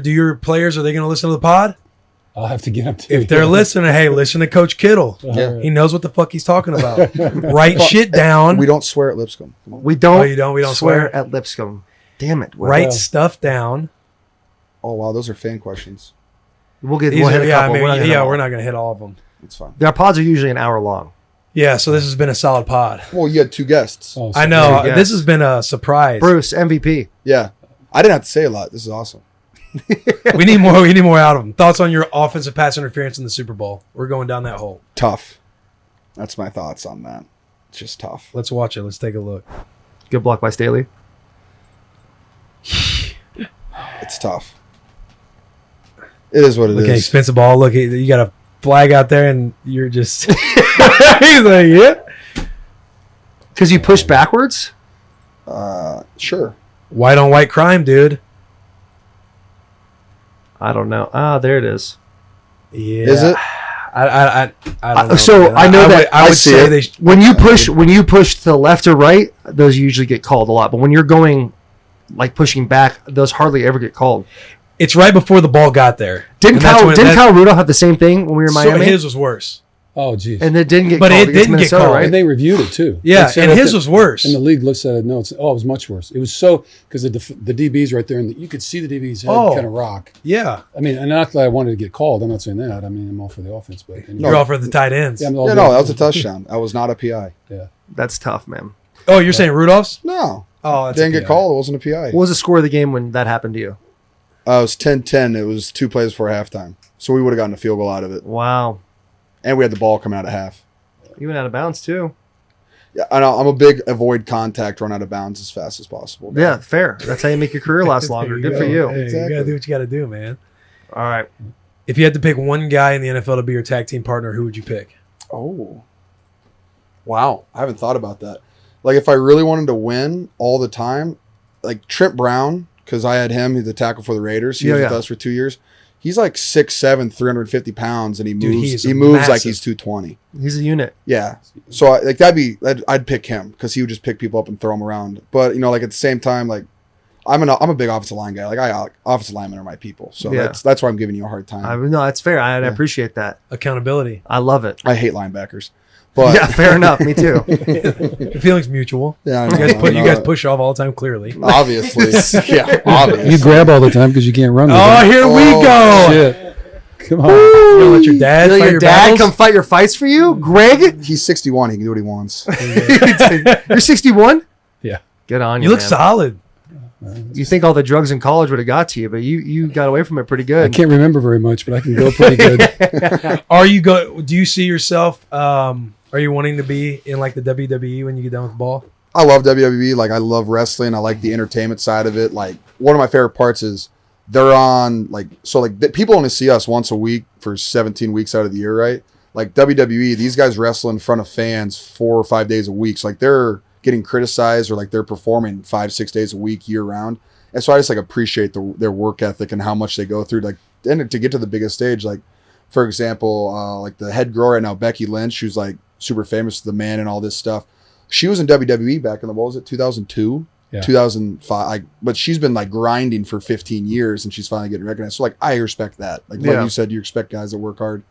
do your players, are they going to listen to the pod? I'll have to get up to If they're listening, hey, listen to Coach Kittle. Yeah. He knows what the fuck he's talking about. Write shit down. We don't swear at Lipscomb. Come on. we don't. Oh, you don't? We don't swear? at Lipscomb. Damn it. Will. Write stuff down. Oh wow, those are fan questions. We'll hit a Yeah, couple. We're not gonna hit all. we're not going to hit all of them. It's fine. Our pods are usually an hour long. Yeah, so this has been a solid pod. Well, you had 2 guests. Oh, I know. Yes. This has been a surprise. Bruce, MVP. Yeah, I didn't have to say a lot. This is awesome. We need more. We need more out of them. Thoughts on your offensive pass interference in the Super Bowl? We're going down that hole. Tough. That's my thoughts on that. It's just tough. Let's watch it. Let's take a look. Good block by Staley. It's tough. It is what it is. Okay, expensive ball. Look, you got a flag out there, and you're just. He's like, yeah. Because you push backwards? Sure. White on white crime, dude. I don't know. There it is. Yeah. Is it? I don't know. So man. I know that I would see say it. they. when you push to the left or right, those usually get called a lot. But when you're going like pushing back, those hardly ever get called. It's right before the ball got there. Didn't And that's Kyle when- didn't that's- Kyle Rudolph have the same thing when we were in So Miami? his was worse. Oh, geez. and it didn't get But called it against didn't get Minnesota, called. right? And they reviewed it too. Yeah, They said and that his was worse. And the league looked at it. No, it was much worse. It was so because the DB's right there, and you could see the DB's head kind of rock. Yeah. I mean, and not that I wanted to get called. I'm not saying that. I mean, I'm all for the offense, but anyway. You're all for the tight ends. Yeah, I'm all Yeah, good. no, that was a touchdown. That was not a PI. Yeah. That's tough, man. Oh, you're saying Rudolph's? No, Oh, that's didn't a get PI. called. It wasn't a PI. What was the score of the game when that happened to you? It was 10-10. It was 2 plays before halftime, so we would have gotten a field goal out of it, Wow. and we had the ball coming out of half. You went out of bounds too. Yeah, I know. I'm a big avoid contact, run out of bounds as fast as possible. Yeah, fair. That's how you make your career last longer. There Good for go. you. Hey, You Exactly. gotta do what you gotta do, man. All right. If you had to pick one guy in the NFL to be your tag team partner, who would you pick? Oh, wow! I haven't thought about that. Like, if I really wanted to win all the time, like Trent Brown, because I had him, he's the tackle for the Raiders. He Yeah, was with yeah. us for 2 years. He's like 6'7", 350 pounds, and he Dude, he moves. is He moves like massive. he's 220. He's a unit. Yeah. So I'd pick him because he would just pick people up and throw them around. But like at the same time, like I'm a big offensive line guy. Like offensive linemen are my people. So Yeah. that's why I'm giving you a hard time. No, that's fair. I appreciate that. Accountability. I love it. I hate linebackers. But Yeah, fair enough. Me too. The feeling's mutual. yeah, I You know, guys, I you know. guys push off all the time, clearly. Obviously. Yeah, obviously. You grab all the time because you can't run. with Oh, it. here we go. Shit. Come on. You gonna let your dad Really, fight your your dad battles? come fight your fights for you, Greg? He's 61. He can do what he wants. You're 61. Yeah. Get on. You look man. solid. You think all the drugs in college would have got to you, but you got away from it pretty I good. can't remember very much, but I can go pretty good. Are you go? Do you see yourself? Are you wanting to be in like the WWE when you get done with ball? I love WWE. Like, I love wrestling. I like the entertainment side of it. Like, one of my favorite parts is they're on, like, so, like, people only see us once a week for 17 weeks out of the year, right? Like, WWE, these guys wrestle in front of fans 4 or 5 days a week. So, like, they're getting criticized or, like, they're performing 5-6 days a week year round. And so I just, like, appreciate their work ethic and how much they go through. Like, and to get to the biggest stage, like, for example, like, the head girl right now, Becky Lynch, who's, like, super famous, the man and all this stuff. She was in WWE back in what was it, 2002? Yeah. 2005, but she's been like grinding for 15 years and she's finally getting recognized. So like, I respect that. Like Yeah. you said, you respect guys that work hard.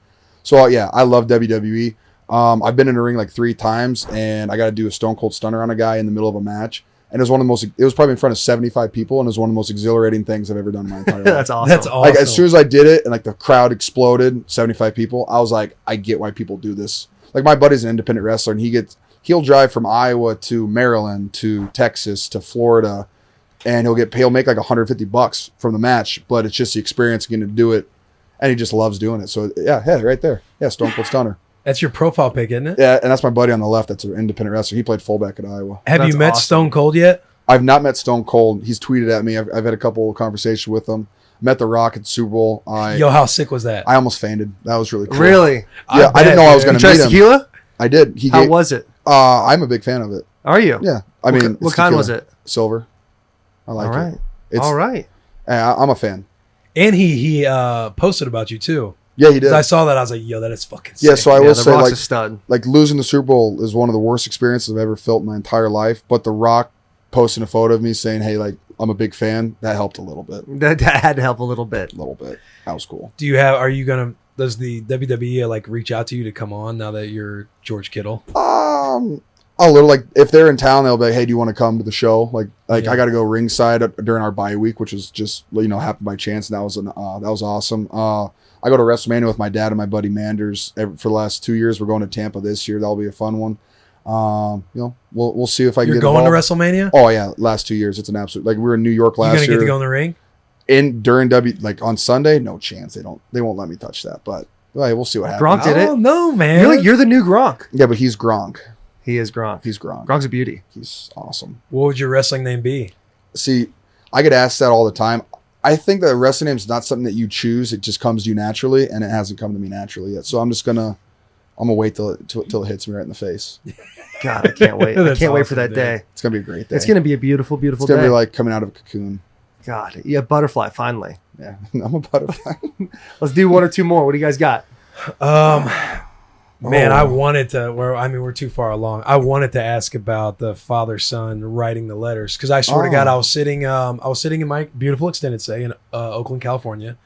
So yeah, I love WWE. I've been in the ring like 3 times and I got to do a stone cold stunner on a guy in the middle of a match. And it was probably in front of 75 people and it was one of the most exhilarating things I've ever done in my entire life. That's awesome. That's awesome. Like as soon as I did it and like the crowd exploded, 75 people, I was like, I get why people do this. Like my buddy's an independent wrestler and he'll drive from Iowa to Maryland to Texas to Florida and he'll make like $150 from the match, but it's just the experience getting to do it and he just loves doing it. So yeah, right there. Yeah, Stone Cold Stunner. That's your profile pic, isn't it? Yeah, and that's my buddy on the left that's an independent wrestler. He played fullback at Iowa. Have That's you met awesome. Stone Cold yet? I've not met Stone Cold. He's tweeted at me. I've had a couple of conversations with him. Met The Rock at the Super Bowl. Yo, how sick was that? I almost fainted. That was really cool. Really? Yeah, I didn't know I was going You to tried meet him. tequila? I did. How was it? I'm a big fan of it. Are you? Yeah, I mean, what it's kind tequila. was it? Silver. I like All right. it. It's, All right. I'm a fan. And he posted about you too. Yeah, he did. I saw that. I was like, yo, that is fucking sick. Yeah, so I Yeah, will the say, Rock's like, a stud. losing the Super Bowl is one of the worst experiences I've ever felt in my entire life. But The Rock posting a photo of me saying, "Hey, like, I'm a big fan," that helped a little bit. That had to help a little bit. That was cool. Does the WWE like reach out to you to come on now that you're George Kittle? A little, like, if they're in town, they'll be like, "Hey, do you want to come to the show?" Like Yeah. I got to go ringside during our bye week, which was just happened by chance, and that was awesome. I go to WrestleMania with my dad and my buddy Manders for the last 2 years. We're going to Tampa this year. That'll be a fun one. We'll see if I can You're get going involved. to WrestleMania? Oh yeah, last 2 years it's an absolute, like, we were in New York You last gonna year. get to go in the ring? During like on Sunday, no chance. They won't let me touch that. But we'll see what happens. Gronk did it. Oh no, man! You're the new Gronk. Yeah, but he's Gronk. He is Gronk. He's Gronk. Gronk's a beauty. He's awesome. What would your wrestling name be? See, I get asked that all the time. I think that a wrestling name is not something that you choose. It just comes to you naturally, and it hasn't come to me naturally yet. So I'm gonna wait till it hits me right in the face. God, I can't wait. I That's can't wait for awesome, that dude. day. It's gonna be a great day. It's gonna be a beautiful, beautiful It's gonna day. be like coming out of a cocoon. God, yeah, butterfly. Finally, Yeah, I'm a butterfly. let's do 1 or 2 more. What do you guys got? Man, I wanted to. We're too far along. I wanted to ask about the father-son writing the letters because I swear to God, I was sitting in my beautiful extended stay in Oakland, California,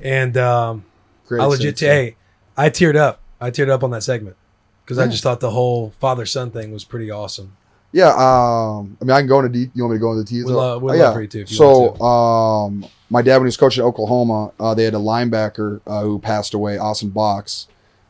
and Great I legit, sense. I teared up I teared up on that segment because I just thought the whole father-son thing was pretty awesome. Yeah, I mean, I can go into you want me to go into details? We'd love for you to. If you want to. My dad, when he was coaching at Oklahoma, they had a linebacker who passed away, Austin Box.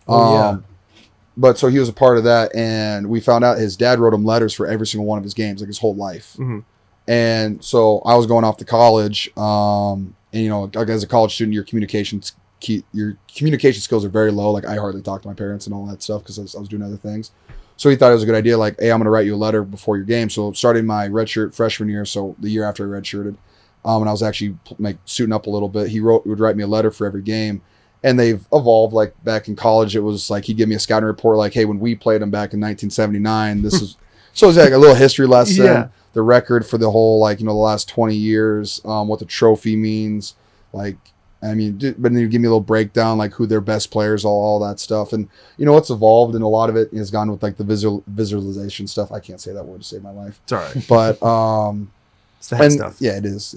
But so he was a part of that, and we found out his dad wrote him letters for every single one of his games, like his whole life. Mm-hmm. And so I was going off to college, and like as a college student, your communication skills are very low. Like I hardly talk to my parents and all that stuff because I was doing other things. So he thought it was a good idea. Like, hey, I'm going to write you a letter before your game. So starting my redshirt freshman year, so the year after I redshirted, and I was actually suiting up a little bit. He would write me a letter for every game. And they've evolved. Like back in college, it was like he'd give me a scouting report, like, "Hey, when we played them back in 1979, this is." So it's like a little history lesson, Yeah. The record for the whole, like the last 20 years, what the trophy means, like. I mean, but then you give me a little breakdown, like who their best players are, all that stuff, and it's evolved, and a lot of it has gone with like the visualization stuff. I can't say that word to save my life. It's all right. But It's the head stuff. yeah, it is.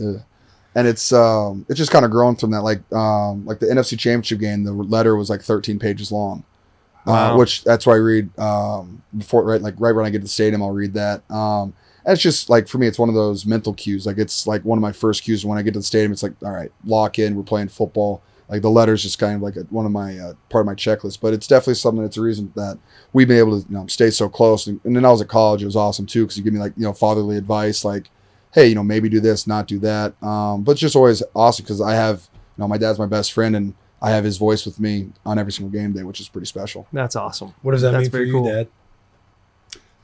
And it's just kind of grown from that. Like the NFC Championship game, the letter was like 13 pages long. Wow. Which that's why I read before, right when I get to the stadium, I'll read that. And it's just like, for me, it's one of those mental cues. Like it's like one of my first cues when I get to the stadium. It's like, all right, lock in. We're playing football. Like the letter's just kind of like one of my part of my checklist. But it's definitely something that's a reason that we've been able to stay so close. And then I was at college. It was awesome too because you give me like fatherly advice, like, hey, maybe do this, not do that. But it's just always awesome because I have, my dad's my best friend and I have his voice with me on every single game day, which is pretty special. That's awesome. What does that That's mean for very you, cool. Dad?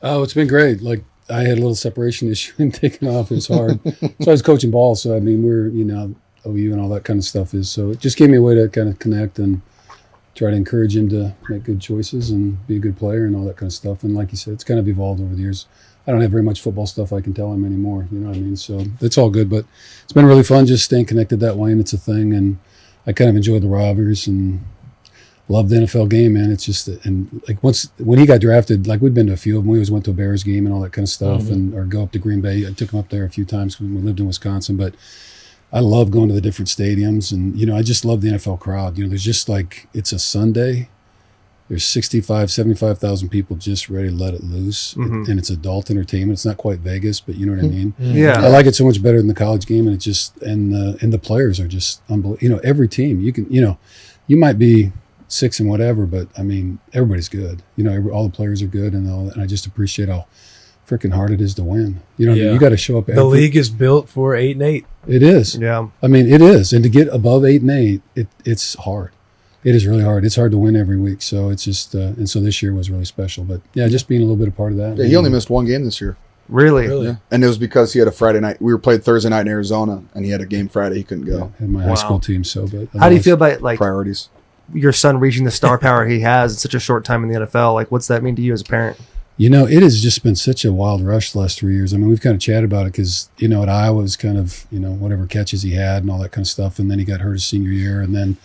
Oh, it's been great. Like I had a little separation issue and taking off. It was hard. So I was coaching ball. So I mean, we're OU and all that kind of stuff is. So it just gave me a way to kind of connect and try to encourage him to make good choices and be a good player and all that kind of stuff. And like you said, it's kind of evolved over the years. I don't have very much football stuff I can tell him anymore. You know what I mean? So it's all good, but it's been really fun just staying connected that way, and it's a thing. And I kind of enjoy the rivalries and love the NFL game, man. It's just, and like when he got drafted, like we'd been to a few of them. We always went to a Bears game and all that kind of stuff, or go up to Green Bay. I took him up there a few times when we lived in Wisconsin, but I love going to the different stadiums, and I just love the NFL crowd. There's just like, it's a Sunday. There's 75,000 people just ready to let it loose, and it's adult entertainment. It's not quite Vegas, but you know what I mean. Yeah, I like it so much better than the college game, and it just and the players are just unbelievable. Every team you can you might be 6 and whatever, but I mean everybody's good. All the players are good, and I just appreciate how freaking hard it is to win. What I mean? You got to show up. The league is built for 8-8. It is. Yeah. I mean, it is, and to get above 8-8, it's hard. It is really hard. It's hard to win every week. So it's just, and so this year was really special. But yeah, just being a little bit a part of that. Yeah, he only missed one game this year. Really? Yeah. And it was because he had a Friday night. We were played Thursday night in Arizona, and he had a game Friday. He couldn't go. Yeah, had my high school team. So, but How do you feel about like Priorities. your son reaching the star power he has in such a short time in the NFL? Like, what's that mean to you as a parent? It has just been such a wild rush the last 3 years. I mean, we've kind of chatted about it because, at Iowa was kind of, whatever catches he had and all that kind of stuff. And then he got hurt his senior year. And then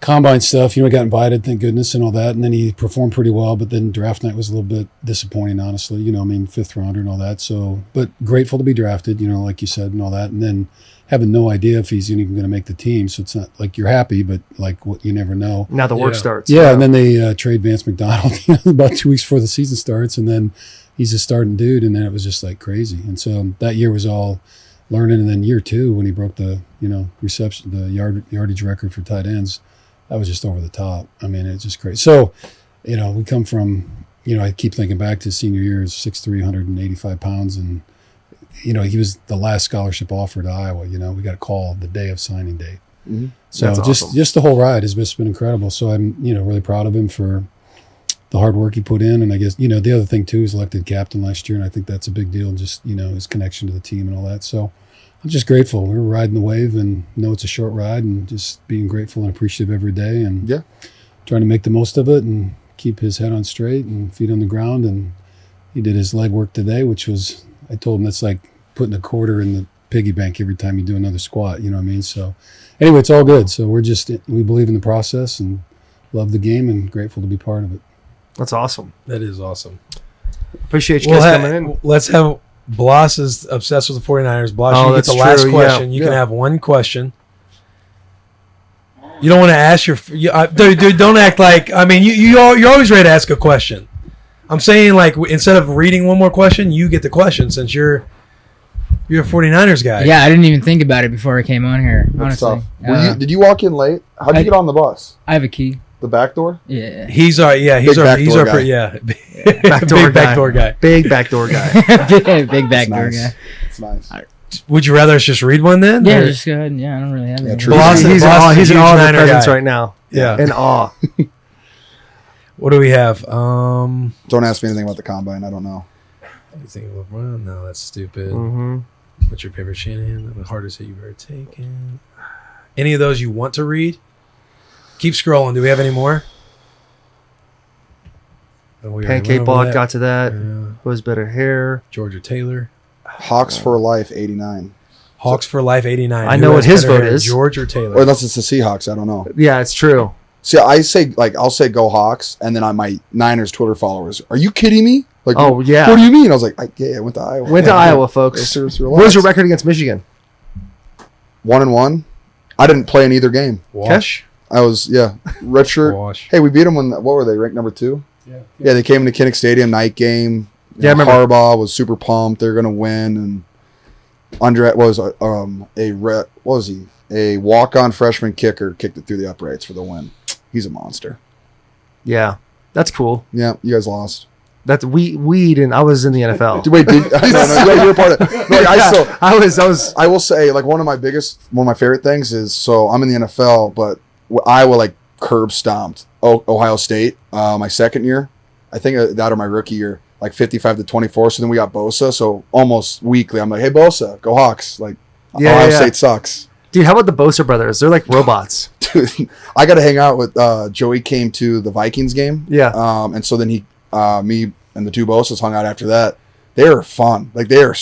combine stuff, got invited, thank goodness, and all that. And then he performed pretty well, but then draft night was a little bit disappointing, honestly. 5th rounder and all that. So, but grateful to be drafted, like you said, and all that. And then having no idea if he's even going to make the team. So it's not like you're happy, but like what you never know. Now the work starts. Yeah, and then they trade Vance McDonald about 2 weeks before the season starts, and then he's a starting dude, and then it was just like crazy. And so that year was all learning, and then year 2 when he broke the yardage record for tight ends, that was just over the top. I mean, it's just crazy. So, we come from, I keep thinking back to senior year, 6'3", 185 pounds, and he was the last scholarship offer to Iowa. We got a call the day of signing day. Mm-hmm. So That's awesome. just the whole ride has just been incredible. So I'm really proud of him for the hard work he put in. And I guess the other thing too is elected captain last year, and I think that's a big deal. Just his connection to the team and all that. So I'm just grateful. We're riding the wave, and know it's a short ride, and just being grateful and appreciative every day, and trying to make the most of it and keep his head on straight and feet on the ground. And he did his leg work today, which was, I told him, that's like putting a quarter in the piggy bank every time you do another squat. You know what I mean? So anyway, it's all good. So we believe in the process and love the game, and grateful to be part of it. That's awesome. That is awesome. Appreciate you guys coming in. Let's have Bloss is obsessed with the 49ers. Bloss, you get the last question. You can have one question. You don't want to ask dude. Don't act like. I mean, you're always ready to ask a question. I'm saying like instead of reading one more question, you get the question since you're a 49ers guy. Yeah, I didn't even think about it before I came on here. That's Honestly, tough. Did you walk in late? How'd you get on the bus? I have a key. The back door? Yeah. He's our guy. Big backdoor guy. Big backdoor guy. Big backdoor nice. guy. It's nice. Would you rather us just read one then? Yeah, Or- just go ahead. Yeah, I don't really have anything. true. He's in awe of the Niner presence guy. right now. Yeah. In awe. What do we have? Don't ask me anything about the combine. I don't know. You think of LeBron? No, that's stupid. Mm-hmm. What's your favorite Shanahan? The hardest hit you've ever taken? Any of those you want to read? Keep scrolling. Do we have any more? Oh, we already Pancake went over Ball that. got to that. Yeah. Was better hair. Georgia Taylor. Hawks for Life, 89. Hawks for Life 89. I Who know what has his better vote hair, is. George or Taylor? Or unless it's the Seahawks, I don't know. Yeah, it's true. See, I'll say go Hawks, and then on my Niners Twitter followers, are you kidding me? Like, Oh, yeah. What do you mean? I was like, I went to Iowa. Went to Yeah. Iowa, folks. Relax. What was your record against Michigan? 1-1. I didn't play in either game. Wash. I was redshirt. Wash. Hey, we beat them when what were they ranked number 2? Yeah, they came into Kinnick Stadium night game. Yeah, I remember. Harbaugh was super pumped. They're gonna win, and Andre was a walk-on freshman kicker kicked it through the uprights for the win. He's a monster. Yeah. That's cool. Yeah, you guys lost. That's weed, and I was in the NFL. Wait, you were a part of. No, I was. I will say, like one of my favorite things is, so I'm in the NFL, but Iowa like curb stomped Ohio State my second year. I think that or my rookie year, like 55-24. So then we got Bosa. So almost weekly, I'm like, hey Bosa, go Hawks! Like Ohio State sucks. Dude, how about the Bosa brothers? They're like robots. Dude, I got to hang out with Joey. Came to the Vikings game. Yeah. And so then me and the two Bosas hung out after that. They are fun. Like they are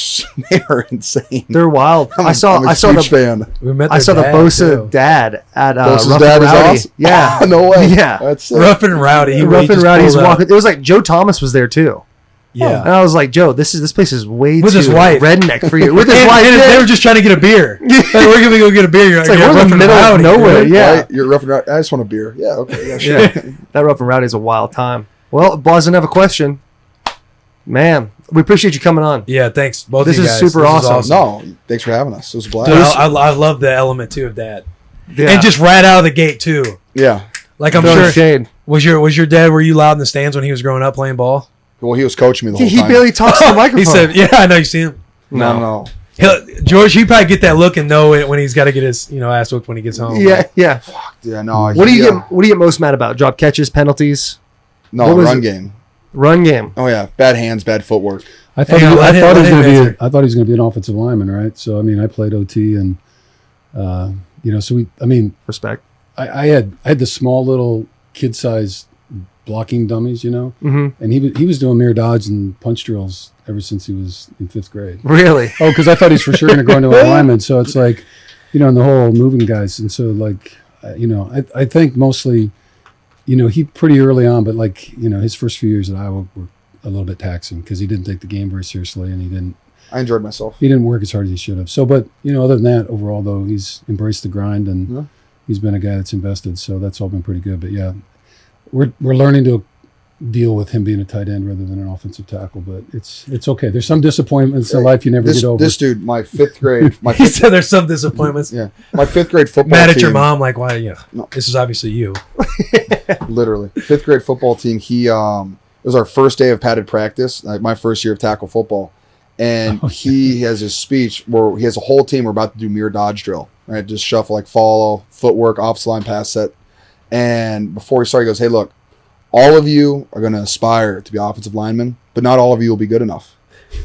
insane. They're wild. I'm I saw a the huge fan. We met I saw the dad, Bosa too. dad at Bosa's Rough dad and is Rowdy. awesome? Yeah. No way. Yeah. That's sick. Rough and Rowdy. He Rough and just Rowdy's pulled up. walking. It was like Joe Thomas was there too. Yeah. And I was like, Joe, this place is way With too his wife. redneck for you. With his And wife. they were just trying to get a beer. Like, we're gonna go get a beer. You're It's like we're in the middle of nowhere. Yeah. Right? You're rough and rowdy. I just want a beer. Yeah. Okay. Yeah. Sure. Yeah. That Rough and Rowdy is a wild time. Well, Boz didn't have a question. Man, we appreciate you coming on. Yeah, thanks. Both This of you is guys. super awesome. No, thanks for having us. It was a blast. Dude, I love the element too of dad. Yeah. And just right out of the gate too. Yeah. Like I'm Throwing sure shade. was your dad, were you loud in the stands when he was growing up playing ball? Well, he was coaching me the whole He time. barely talks to the microphone. He said, yeah, I know you see him. No. George, he probably get that look and know it when he's got to get his ass whooped when he gets home. Yeah, yeah. Yeah. No. What do you get most mad about? Drop catches, penalties, No, what was run it? game. run game. Oh yeah, bad hands, bad footwork. I thought, Hang on, let he was him going to answer. be. I thought he was going to be an offensive lineman, right? So I mean, I played OT, and Respect. I had the small little kid-sized blocking dummies, Mm-hmm. and he was doing mirror dodge and punch drills ever since he was in 5th grade. Really? Oh, because I thought he's for sure going to go into alignment. So it's like, and the whole moving guys. And so like, I think mostly, he pretty early on, but like, his first few years at Iowa were a little bit taxing because he didn't take the game very seriously and I enjoyed myself. he didn't work as hard as he should have. So, but, other than that, overall though, he's embraced the grind and Yeah. he's been a guy that's invested. So that's all been pretty good. But yeah, we're learning to deal with him being a tight end rather than an offensive tackle, but it's okay. There's some disappointments in life you never get over. This dude, my 5th grade, He said there's some disappointments. yeah, my 5th grade football Mad team. at your mom, like, why? Yeah, No. this is obviously you. Literally, 5th grade football team. He it was our first day of padded practice, like my first year of tackle football, and he has his speech where he has a whole team. We're about to do mirror dodge drill, right? Just shuffle, like follow, footwork, offensive line pass set, and before he started, he goes, "Hey, look, all of you are going to aspire to be offensive linemen, but not all of you will be good enough.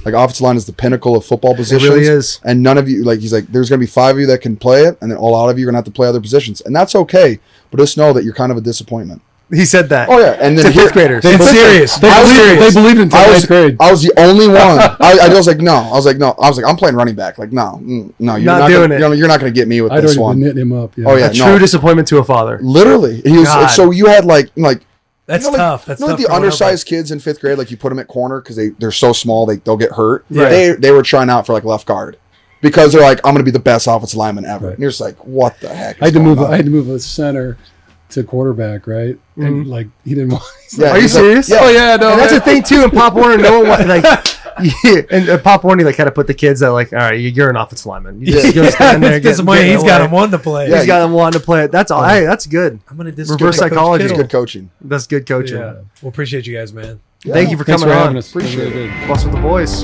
Like offensive line is the pinnacle of football It positions. really is. And none of you, like he's like, there's going to be 5 of you that can play it, and then a lot of you are going to have to play other positions, and that's okay. But just know that you're kind of a disappointment." He said that. Oh yeah, and then To fifth graders. It's serious. They believed until I 8th grade. was the only one. I was like, no. I was like, I'm playing running back. Like, no, no, you're Not not doing gonna, it. You're not going to get me with I'd this already one. been knitting him up. Yeah. Oh yeah, A true disappointment to a father. literally. He was God. so you had like That's like, tough. That's you know, tough. like the growing up, undersized kids in 5th grade, like you put them at corner because they're so small they'll get hurt. Right. They were trying out for like left guard because they're like, I'm going to be the best offensive lineman ever. Right. And you're just like, what the heck? I had to move a center to quarterback, right? And like he didn't want. Yeah, Are you serious? Yeah. Oh yeah, no. And that's the thing too. In Pop Warner, no one like. Yeah, and Pop Warner like had to put the kids that like, all right, you're an offensive lineman. You just go stand there. He's got him wanting to play. He's got him wanting to play it. That's all. Hey, that's good. I'm gonna Reverse psychology. It's good coaching. That's good coaching. Yeah. Well, appreciate you guys, man. Thank you for Thanks coming for on. having us. Appreciate Really it. good. Bus with the boys.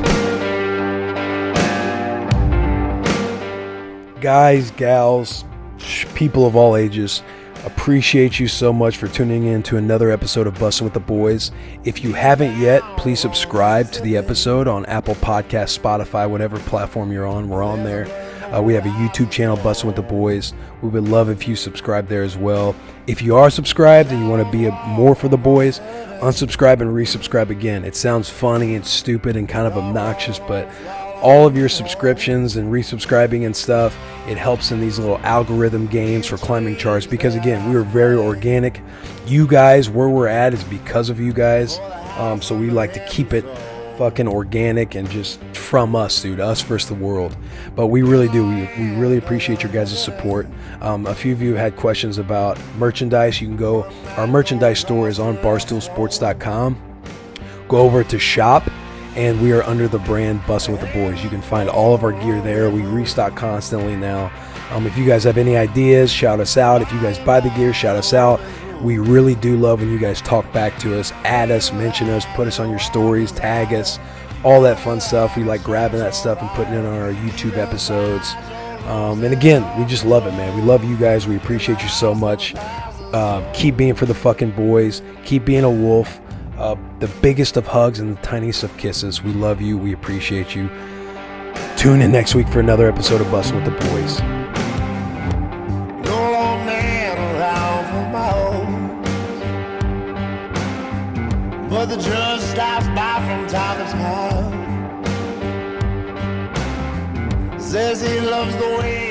Guys, gals, people of all ages, appreciate you so much for tuning in to another episode of Bussin' with the Boys. If you haven't yet, please subscribe to the episode on Apple Podcasts, Spotify, whatever platform you're on. We're on there. We have a YouTube channel, Bussin' with the Boys. We would love if you subscribe there as well. If you are subscribed and you want to be more for the boys, unsubscribe and resubscribe again. It sounds funny and stupid and kind of obnoxious, but all of your subscriptions and resubscribing and stuff, it helps in these little algorithm games for climbing charts, because again, we are very organic. You guys, where we're at is because of you guys, so we like to keep it fucking organic and just from us, dude, us versus the world. But we really do, we really appreciate your guys' support. A few of you had questions about merchandise. You can go, our merchandise store is on barstoolsports.com. Go over to shop, and we are under the brand Bussin' with the Boys. You can find all of our gear there. We restock constantly now. If you guys have any ideas, shout us out. If you guys buy the gear, shout us out. We really do love when you guys talk back to us, add us, mention us, put us on your stories, tag us, all that fun stuff. We like grabbing that stuff and putting it on our YouTube episodes. And again, we just love it, man. We love you guys. We appreciate you so much. Keep being for the fucking boys. Keep being a wolf. The biggest of hugs and the tiniest of kisses. We love you. We appreciate you. Tune in next week for another episode of Bussin' with the Boys. No old man around for my own, but the judge stops by from time to time. Says he loves the way